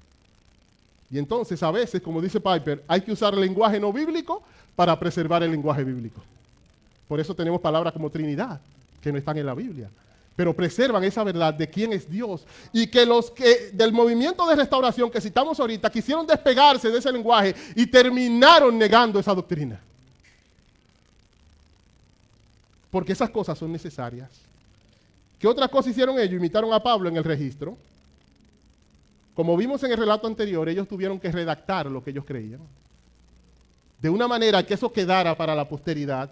Y entonces, a veces, como dice Piper, hay que usar el lenguaje no bíblico para preservar el lenguaje bíblico. Por eso tenemos palabras como Trinidad, que no están en la Biblia, pero preservan esa verdad de quién es Dios. Y que los que del movimiento de restauración que citamos ahorita quisieron despegarse de ese lenguaje y terminaron negando esa doctrina. Porque esas cosas son necesarias. ¿Qué otra cosa hicieron ellos? Imitaron a Pablo en el registro. Como vimos en el relato anterior, ellos tuvieron que redactar lo que ellos creían. De una manera que eso quedara para la posteridad.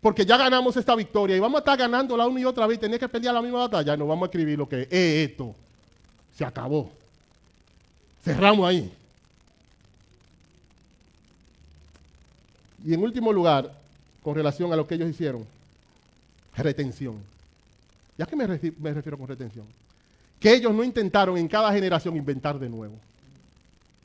Porque ya ganamos esta victoria y vamos a estar ganándola una y otra vez. Tenía que pelear la misma batalla. No, vamos a escribir lo que es esto. Se acabó. Cerramos ahí. Y en último lugar, con relación a lo que ellos hicieron, retención. ¿Y a qué me refiero con retención? Que ellos no intentaron en cada generación inventar de nuevo.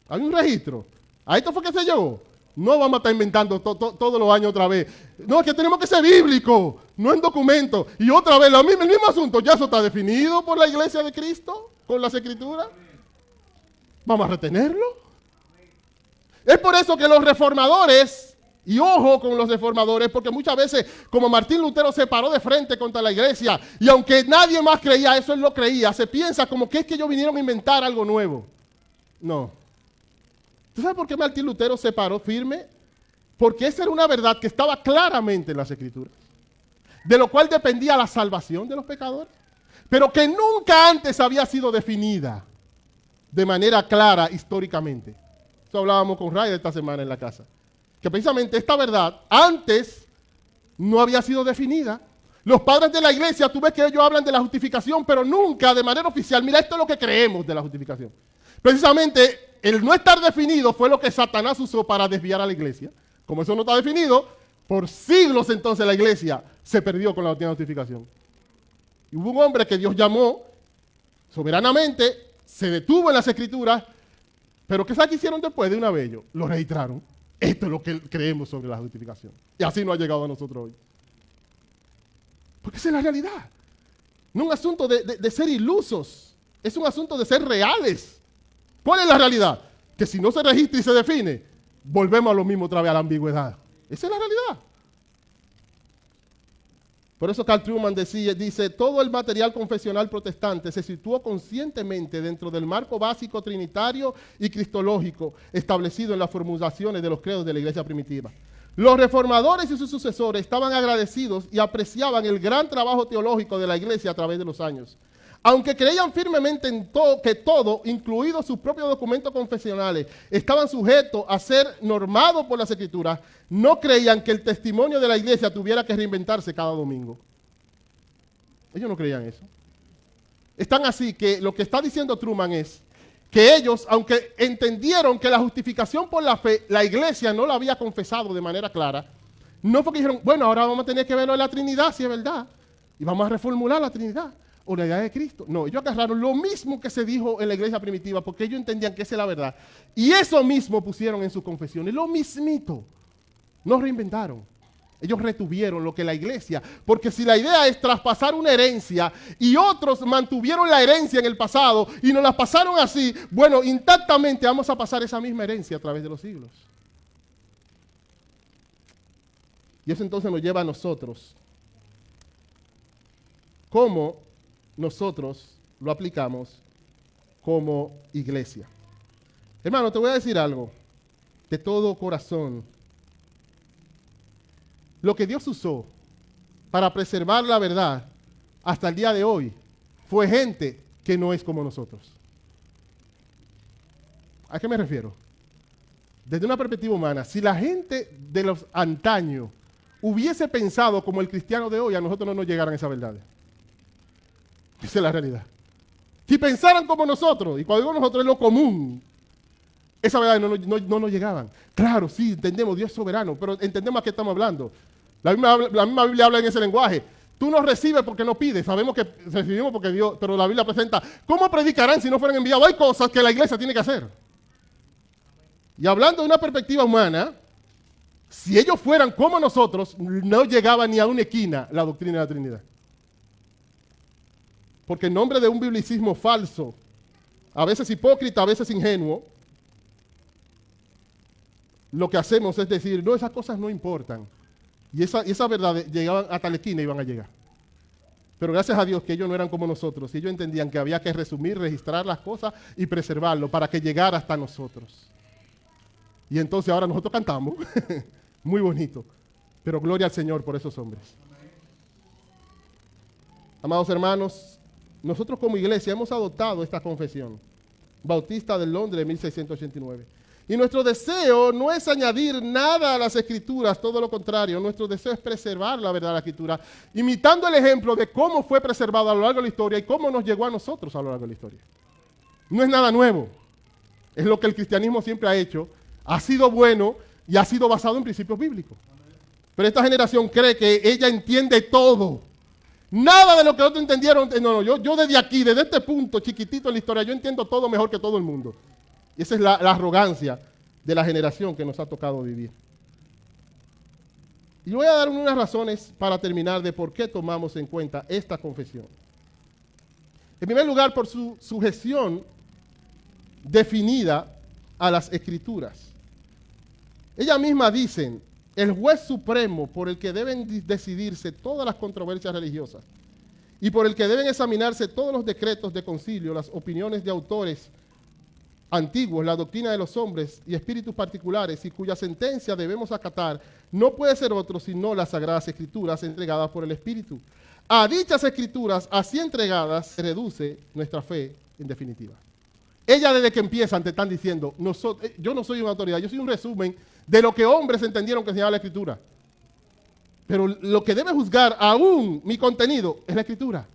Hay un registro. A esto fue que se llegó. No vamos a estar inventando todos los años otra vez. No, es que tenemos que ser bíblicos, no en documentos. Y otra vez, el mismo asunto, ya eso está definido por la iglesia de Cristo, con las Escrituras. Vamos a retenerlo. Es por eso que los reformadores, y ojo con los reformadores, porque muchas veces, como Martín Lutero se paró de frente contra la iglesia, y aunque nadie más creía eso, él lo creía, se piensa como que es que ellos vinieron a inventar algo nuevo. No. ¿Tú sabes por qué Martín Lutero se paró firme? Porque esa era una verdad que estaba claramente en las Escrituras, de lo cual dependía la salvación de los pecadores, pero que nunca antes había sido definida de manera clara históricamente. Eso hablábamos con Ray esta semana en la casa, que precisamente esta verdad antes no había sido definida. Los padres de la iglesia, tú ves que ellos hablan de la justificación, pero nunca de manera oficial. Mira, esto es lo que creemos de la justificación. Precisamente el no estar definido fue lo que Satanás usó para desviar a la iglesia. Como eso no está definido, por siglos entonces la iglesia se perdió con la doctrina de justificación. Y hubo un hombre que Dios llamó soberanamente, se detuvo en las Escrituras, pero ¿qué sabes que hicieron después de una vez ellos? Lo registraron. Esto es lo que creemos sobre la justificación. Y así no ha llegado a nosotros hoy. Porque esa es la realidad. No es un asunto de ser ilusos, es un asunto de ser reales. ¿Cuál es la realidad? Que si no se registra y se define, volvemos a lo mismo otra vez, a la ambigüedad. Esa es la realidad. Por eso Carl Trueman dice, todo el material confesional protestante se situó conscientemente dentro del marco básico trinitario y cristológico establecido en las formulaciones de los credos de la iglesia primitiva. Los reformadores y sus sucesores estaban agradecidos y apreciaban el gran trabajo teológico de la iglesia a través de los años. Aunque creían firmemente que todo, incluidos sus propios documentos confesionales, estaban sujetos a ser normados por las Escrituras, no creían que el testimonio de la iglesia tuviera que reinventarse cada domingo. Ellos no creían eso. Están así que lo que está diciendo Trueman es que ellos, aunque entendieron que la justificación por la fe, la iglesia no la había confesado de manera clara, no fue que dijeron, bueno, ahora vamos a tener que verlo en la Trinidad, si es verdad, y vamos a reformular la Trinidad. o la idea de Cristo. No, ellos agarraron lo mismo que se dijo en la iglesia primitiva, porque ellos entendían que esa es la verdad. Y eso mismo pusieron en sus confesiones, lo mismito. No reinventaron. Ellos retuvieron lo que la iglesia, porque si la idea es traspasar una herencia y otros mantuvieron la herencia en el pasado y nos la pasaron así, bueno, intactamente vamos a pasar esa misma herencia a través de los siglos. Y eso entonces nos lleva a nosotros. ¿Cómo nosotros lo aplicamos como iglesia? Hermano, te voy a decir algo de todo corazón. Lo que Dios usó para preservar la verdad hasta el día de hoy fue gente que no es como nosotros. ¿A qué me refiero? Desde una perspectiva humana, si la gente de los antaños hubiese pensado como el cristiano de hoy, a nosotros no nos llegaran esas verdades. Esa es la realidad. Si pensaran como nosotros, y cuando digo nosotros es lo común, esas verdades no nos llegaban. Claro, sí, entendemos, Dios es soberano, pero entendemos a qué estamos hablando. La misma Biblia habla en ese lenguaje. Tú no recibes porque no pides. Sabemos que recibimos porque Dios, pero la Biblia presenta, ¿cómo predicarán si no fueran enviados? Hay cosas que la iglesia tiene que hacer. Y hablando de una perspectiva humana, si ellos fueran como nosotros, no llegaba ni a una esquina la doctrina de la Trinidad. Porque en nombre de un biblicismo falso, a veces hipócrita, a veces ingenuo, lo que hacemos es decir, no, esas cosas no importan. Y esa verdad llegaban hasta la esquina y iban a llegar. Pero gracias a Dios que ellos no eran como nosotros. Y ellos entendían que había que resumir, registrar las cosas y preservarlo para que llegara hasta nosotros. Y entonces ahora nosotros cantamos. Muy bonito. Pero gloria al Señor por esos hombres. Amados hermanos, nosotros como iglesia hemos adoptado esta confesión. Bautista de Londres de 1689. Y nuestro deseo no es añadir nada a las Escrituras, todo lo contrario. Nuestro deseo es preservar la verdad de la Escritura, imitando el ejemplo de cómo fue preservado a lo largo de la historia y cómo nos llegó a nosotros a lo largo de la historia. No es nada nuevo. Es lo que el cristianismo siempre ha hecho. Ha sido bueno y ha sido basado en principios bíblicos. Pero esta generación cree que ella entiende todo. Nada de lo que otros entendieron. No, yo desde aquí, desde este punto chiquitito en la historia, yo entiendo todo mejor que todo el mundo. Y esa es la arrogancia de la generación que nos ha tocado vivir. Y voy a dar unas razones para terminar de por qué tomamos en cuenta esta confesión. En primer lugar, por su sujeción definida a las Escrituras. Ellas mismas dicen, el juez supremo por el que deben decidirse todas las controversias religiosas y por el que deben examinarse todos los decretos de concilio, las opiniones de autores antiguos, la doctrina de los hombres y espíritus particulares y cuya sentencia debemos acatar, no puede ser otro sino las sagradas escrituras entregadas por el Espíritu. A dichas escrituras así entregadas se reduce nuestra fe en definitiva. Ellas desde que empiezan te están diciendo, yo no soy una autoridad, yo soy un resumen de lo que hombres entendieron que enseñaba la Escritura. Pero lo que debe juzgar aún mi contenido es la Escritura.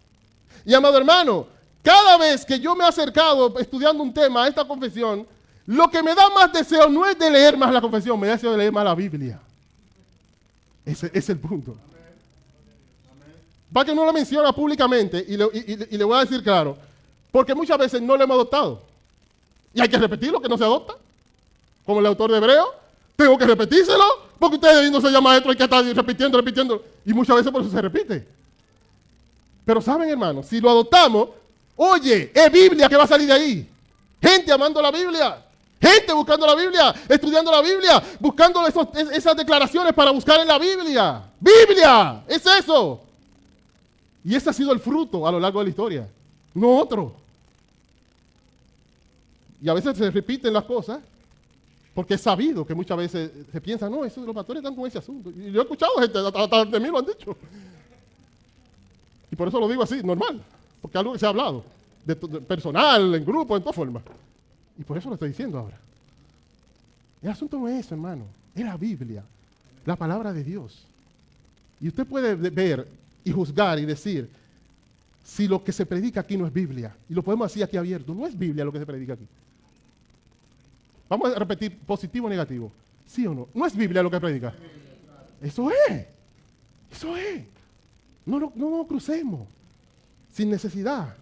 Y amado hermano, cada vez que yo me he acercado estudiando un tema a esta confesión, lo que me da más deseo no es de leer más la confesión, me da deseo de leer más la Biblia. Ese es el punto. Para que no lo menciona públicamente, y le voy a decir claro, porque muchas veces no lo hemos adoptado. Y hay que repetir lo que no se adopta. Como el autor de Hebreo, tengo que repetírselo, porque ustedes no se llama maestro, hay que estar repitiendo. Y muchas veces por eso se repite. Pero saben, hermanos, si lo adoptamos, oye, es Biblia que va a salir de ahí. Gente amando la Biblia. Gente buscando la Biblia, estudiando la Biblia, buscando esas declaraciones para buscar en la Biblia. ¡Biblia! Es eso. Y ese ha sido el fruto a lo largo de la historia. No otro. Y a veces se repiten las cosas, porque es sabido que muchas veces se piensa, no, eso, los pastores están con ese asunto. Y yo he escuchado gente, hasta de mí lo han dicho. Y por eso lo digo así, normal. Porque es algo que se ha hablado, de personal, en grupo, en todas formas. Y por eso lo estoy diciendo ahora. El asunto no es eso, hermano. Es la Biblia, la palabra de Dios. Y usted puede ver y juzgar y decir si lo que se predica aquí no es Biblia. Y lo podemos decir aquí abierto. No es Biblia lo que se predica aquí. Vamos a repetir positivo o negativo. ¿Sí o no? No es Biblia lo que predica. Eso es. Eso es. No crucemos. sin necesidad.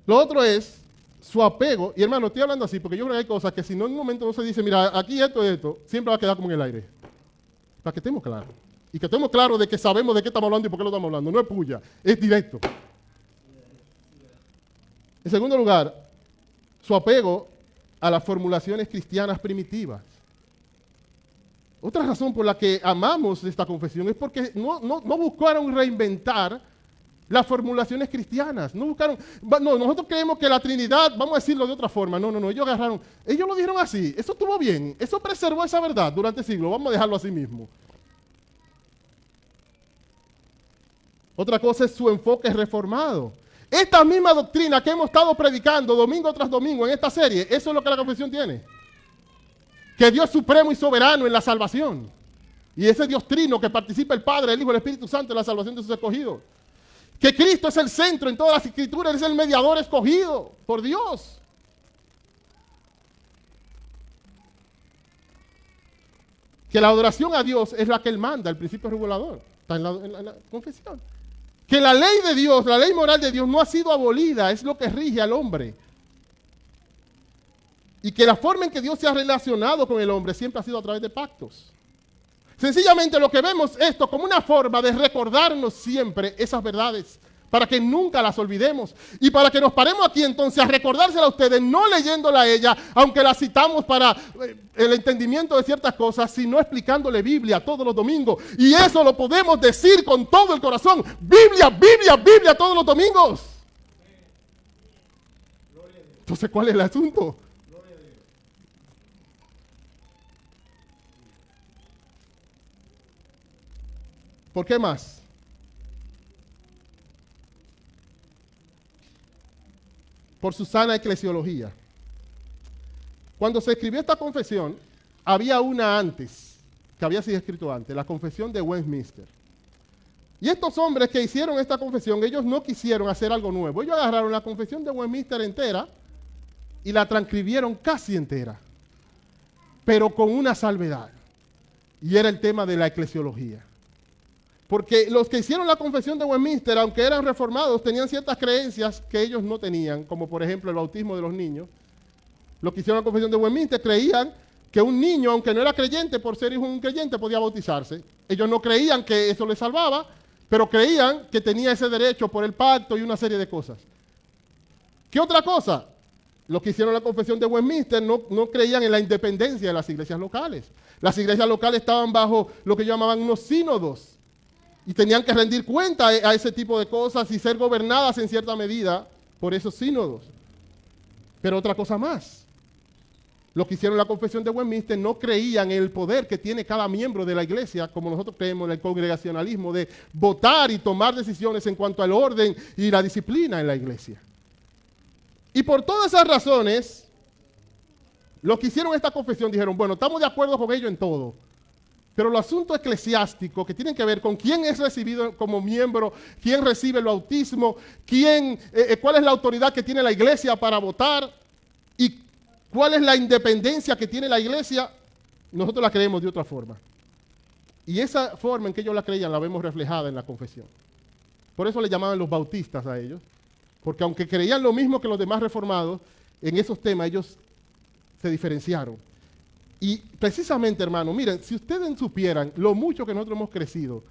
Lo otro es su apego, y hermano, estoy hablando así porque yo creo que hay cosas que si no en un momento no se dice, mira, aquí esto y esto, siempre va a quedar como en el aire. Para que estemos claros. Y que estemos claros de que sabemos de qué estamos hablando y por qué lo estamos hablando. No es puya, es directo. En segundo lugar, su apego a las formulaciones cristianas primitivas. Otra razón por la que amamos esta confesión es porque no buscaron reinventar las formulaciones cristianas. Nosotros creemos que la Trinidad, vamos a decirlo de otra forma. No, ellos lo dijeron así. Eso estuvo bien, eso preservó esa verdad durante siglos. Vamos a dejarlo así mismo. Otra cosa es su enfoque reformado. Esta misma doctrina que hemos estado predicando domingo tras domingo en esta serie, eso es lo que la confesión tiene. Que Dios es supremo y soberano en la salvación. Y ese Dios trino que participa el Padre, el Hijo y el Espíritu Santo en la salvación de sus escogidos. Que Cristo es el centro en todas las escrituras, es el mediador escogido por Dios. Que la adoración a Dios es la que Él manda, el principio regulador. Está en la confesión. Que la ley de Dios, la ley moral de Dios no ha sido abolida, es lo que rige al hombre. Y que la forma en que Dios se ha relacionado con el hombre siempre ha sido a través de pactos. Sencillamente lo que vemos esto como una forma de recordarnos siempre esas verdades, para que nunca las olvidemos. Y para que nos paremos aquí entonces a recordársela a ustedes, no leyéndola a ella, aunque la citamos para el entendimiento de ciertas cosas, sino explicándole Biblia todos los domingos. Y eso lo podemos decir con todo el corazón. Biblia, Biblia, Biblia todos los domingos. Entonces, ¿cuál es el asunto? ¿Por qué más? Por su sana eclesiología. Cuando se escribió esta confesión, había una antes, que había sido escrito antes, la confesión de Westminster. Y estos hombres que hicieron esta confesión, ellos no quisieron hacer algo nuevo. Ellos agarraron la confesión de Westminster entera y la transcribieron casi entera, pero con una salvedad. Y era el tema de la eclesiología. Porque los que hicieron la confesión de Westminster, aunque eran reformados, tenían ciertas creencias que ellos no tenían, como por ejemplo el bautismo de los niños. Los que hicieron la confesión de Westminster creían que un niño, aunque no era creyente, por ser hijo de un creyente, podía bautizarse. Ellos no creían que eso le salvaba, pero creían que tenía ese derecho por el pacto y una serie de cosas. ¿Qué otra cosa? Los que hicieron la confesión de Westminster no creían en la independencia de las iglesias locales. Las iglesias locales estaban bajo lo que llamaban unos sínodos. Y tenían que rendir cuenta a ese tipo de cosas y ser gobernadas en cierta medida por esos sínodos. Pero otra cosa más. Los que hicieron la confesión de Westminster no creían en el poder que tiene cada miembro de la iglesia, como nosotros creemos en el congregacionalismo, de votar y tomar decisiones en cuanto al orden y la disciplina en la iglesia. Y por todas esas razones, los que hicieron esta confesión dijeron, bueno, estamos de acuerdo con ello en todo. Pero los asuntos eclesiásticos que tienen que ver con quién es recibido como miembro, quién recibe el bautismo, cuál es la autoridad que tiene la iglesia para votar y cuál es la independencia que tiene la iglesia, nosotros la creemos de otra forma. Y esa forma en que ellos la creían la vemos reflejada en la confesión. Por eso le llamaban los bautistas a ellos, porque aunque creían lo mismo que los demás reformados, en esos temas ellos se diferenciaron. Y precisamente, hermano, miren, si ustedes supieran lo mucho que nosotros hemos crecido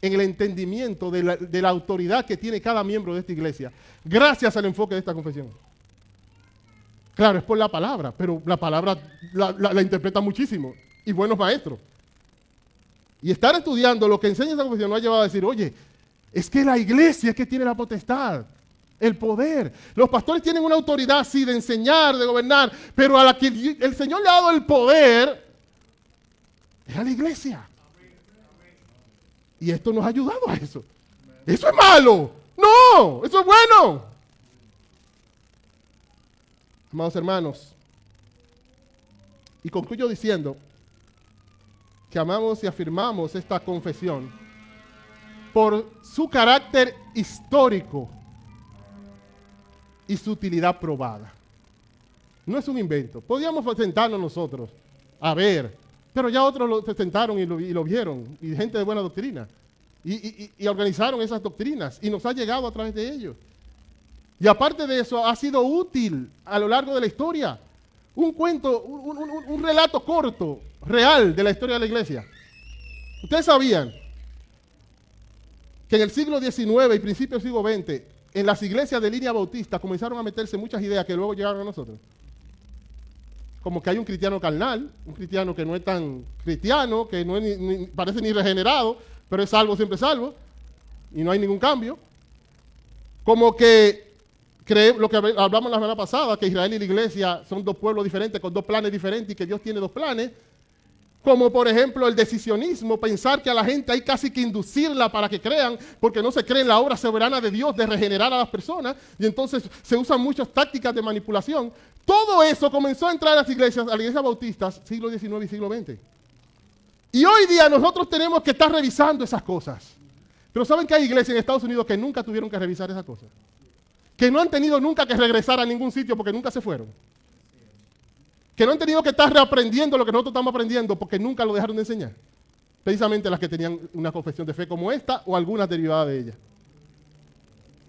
en el entendimiento de la autoridad que tiene cada miembro de esta iglesia, gracias al enfoque de esta confesión. Claro, es por la palabra, pero la palabra la interpreta muchísimo, y buenos maestros. Y estar estudiando lo que enseña esta confesión nos ha llevado a decir, oye, es que la iglesia es que tiene la potestad. El poder. Los pastores tienen una autoridad, sí, de enseñar, de gobernar, pero a la que el Señor le ha dado el poder es a la iglesia. Y esto nos ha ayudado a eso. ¿Eso es malo? No, eso es bueno. Amados hermanos, y concluyo diciendo que amamos y afirmamos esta confesión por su carácter histórico y su utilidad probada. No es un invento. Podíamos sentarnos nosotros a ver, pero ya otros se sentaron y lo vieron, y gente de buena doctrina. y organizaron esas doctrinas y nos ha llegado a través de ellos. Y aparte de eso, ha sido útil a lo largo de la historia. Un cuento, un relato corto, real de la historia de la iglesia. Ustedes sabían que en el siglo XIX y principios del siglo XX, en las iglesias de línea bautista comenzaron a meterse muchas ideas que luego llegaron a nosotros. Como que hay un cristiano carnal, un cristiano que no es tan cristiano, que no es parece ni regenerado, pero es salvo, siempre salvo, y no hay ningún cambio. Como que lo que hablamos la semana pasada, que Israel y la iglesia son dos pueblos diferentes, con dos planes diferentes, y que Dios tiene dos planes. Como por ejemplo el decisionismo, pensar que a la gente hay casi que inducirla para que crean, porque no se cree en la obra soberana de Dios de regenerar a las personas, y entonces se usan muchas tácticas de manipulación. Todo eso comenzó a entrar a las iglesias, a las iglesias bautistas, siglo XIX y siglo XX. Y hoy día nosotros tenemos que estar revisando esas cosas. Pero ¿saben que hay iglesias en Estados Unidos que nunca tuvieron que revisar esas cosas? Que no han tenido nunca que regresar a ningún sitio porque nunca se fueron. Que no han tenido que estar reaprendiendo lo que nosotros estamos aprendiendo porque nunca lo dejaron de enseñar. Precisamente las que tenían una confesión de fe como esta o algunas derivadas de ella.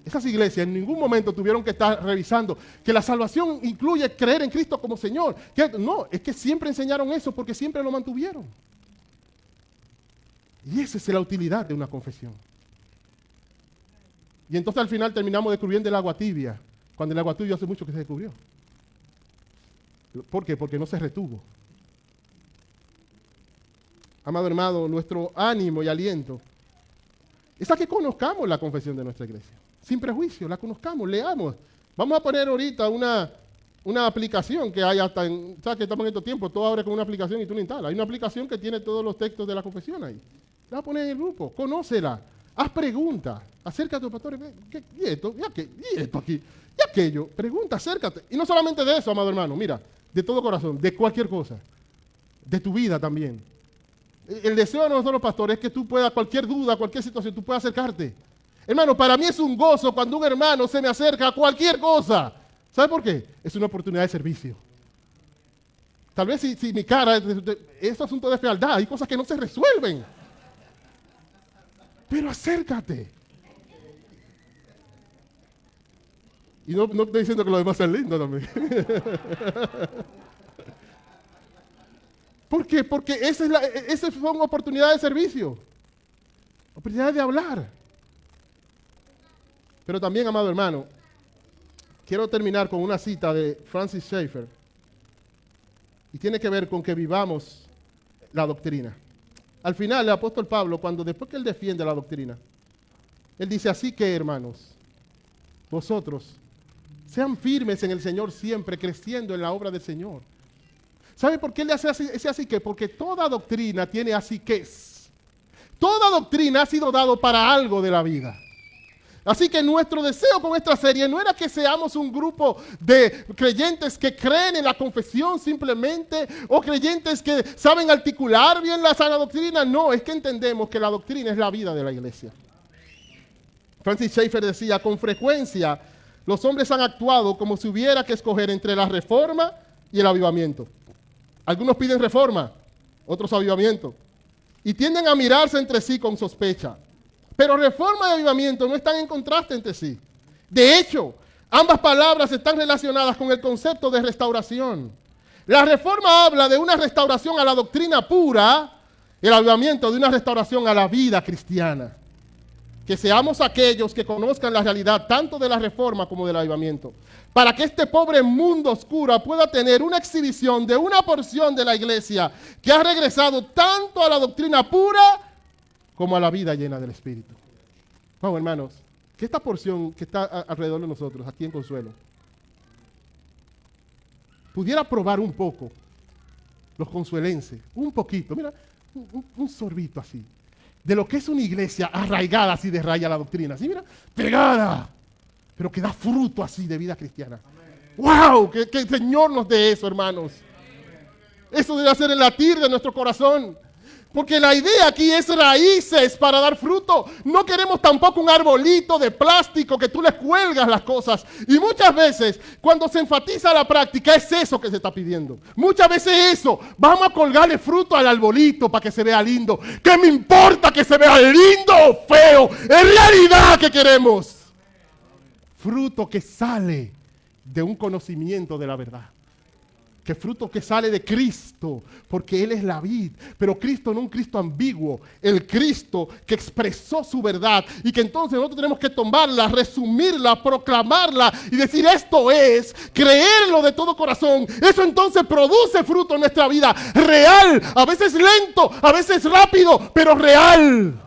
Esas iglesias en ningún momento tuvieron que estar revisando que la salvación incluye creer en Cristo como Señor. No, es que siempre enseñaron eso porque siempre lo mantuvieron. Y esa es la utilidad de una confesión. Y entonces al final terminamos descubriendo el agua tibia, cuando el agua tibia hace mucho que se descubrió. ¿Por qué? Porque no se retuvo. Amado hermano, nuestro ánimo y aliento es a que conozcamos la confesión de nuestra iglesia. Sin prejuicio, la conozcamos, leamos. Vamos a poner ahorita una aplicación que hay hasta en, ¿sabes que estamos en estos tiempos? Todo abre con una aplicación y tú la instalas. Hay una aplicación que tiene todos los textos de la confesión ahí. La vas a poner en el grupo, conócela, haz preguntas, acércate a tu pastor, ¿y esto? ¿Y esto aquí? ¿Y aquello? Pregunta, acércate. Y no solamente de eso, amado hermano, mira, de todo corazón, de cualquier cosa, de tu vida también. El deseo de nosotros los pastores es que tú puedas, cualquier duda, cualquier situación, tú puedas acercarte. Hermano, para mí es un gozo cuando un hermano se me acerca a cualquier cosa. ¿Sabe por qué? Es una oportunidad de servicio. Tal vez si mi cara es asunto de fealdad, hay cosas que no se resuelven. Pero acércate. Y no estoy diciendo que lo demás sea lindo también. ¿Por qué? Porque esas son oportunidades de servicio. Oportunidades de hablar. Pero también, amado hermano, quiero terminar con una cita de Francis Schaeffer. Y tiene que ver con que vivamos la doctrina. Al final, el apóstol Pablo, después que él defiende la doctrina, él dice, así que, hermanos, vosotros, sean firmes en el Señor siempre, creciendo en la obra del Señor. ¿Sabe por qué él hace ese así que? Porque toda doctrina tiene así que es. Toda doctrina ha sido dado para algo de la vida. Así que nuestro deseo con esta serie no era que seamos un grupo de creyentes que creen en la confesión simplemente, o creyentes que saben articular bien la sana doctrina. No, es que entendemos que la doctrina es la vida de la iglesia. Francis Schaeffer decía, con frecuencia los hombres han actuado como si hubiera que escoger entre la reforma y el avivamiento. Algunos piden reforma, otros avivamiento, y tienden a mirarse entre sí con sospecha. Pero reforma y avivamiento no están en contraste entre sí. De hecho, ambas palabras están relacionadas con el concepto de restauración. La reforma habla de una restauración a la doctrina pura, el avivamiento de una restauración a la vida cristiana. Que seamos aquellos que conozcan la realidad tanto de la reforma como del avivamiento, para que este pobre mundo oscuro pueda tener una exhibición de una porción de la iglesia que ha regresado tanto a la doctrina pura como a la vida llena del Espíritu. Vamos, hermanos, que esta porción que está alrededor de nosotros, aquí en Consuelo, pudiera probar un poco los consuelenses, un poquito, mira, un sorbito así, de lo que es una iglesia arraigada así de raya a la doctrina, así, mira, pegada, pero que da fruto así de vida cristiana. ¡Wow! Que el Señor nos dé eso, hermanos. Eso debe ser el latir de nuestro corazón. Porque la idea aquí es raíces para dar fruto. No queremos tampoco un arbolito de plástico que tú le cuelgas las cosas. Y muchas veces, cuando se enfatiza la práctica, es eso que se está pidiendo. Muchas veces eso. Vamos a colgarle fruto al arbolito para que se vea lindo. ¿Qué me importa que se vea lindo o feo? En realidad, ¿qué queremos? Fruto que sale de un conocimiento de la verdad. Que fruto que sale de Cristo, porque Él es la vid. Pero Cristo no un Cristo ambiguo, el Cristo que expresó su verdad y que entonces nosotros tenemos que tomarla, resumirla, proclamarla y decir esto es, creerlo de todo corazón. Eso entonces produce fruto en nuestra vida, real, a veces lento, a veces rápido, pero real.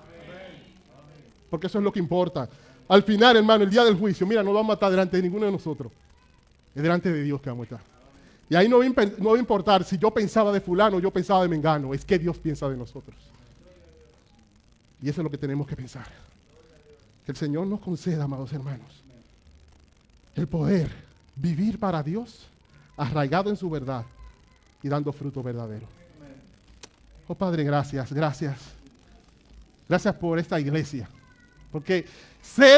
Porque eso es lo que importa. Al final, hermano, el día del juicio, mira, no vamos a estar delante de ninguno de nosotros. Es delante de Dios que vamos a estar. Y ahí no va a importar si yo pensaba de fulano o yo pensaba de mengano. Es que Dios piensa de nosotros. Y eso es lo que tenemos que pensar. Que el Señor nos conceda, amados hermanos, el poder vivir para Dios, arraigado en su verdad y dando fruto verdadero. Oh Padre, gracias, gracias. Gracias por esta iglesia. Porque sé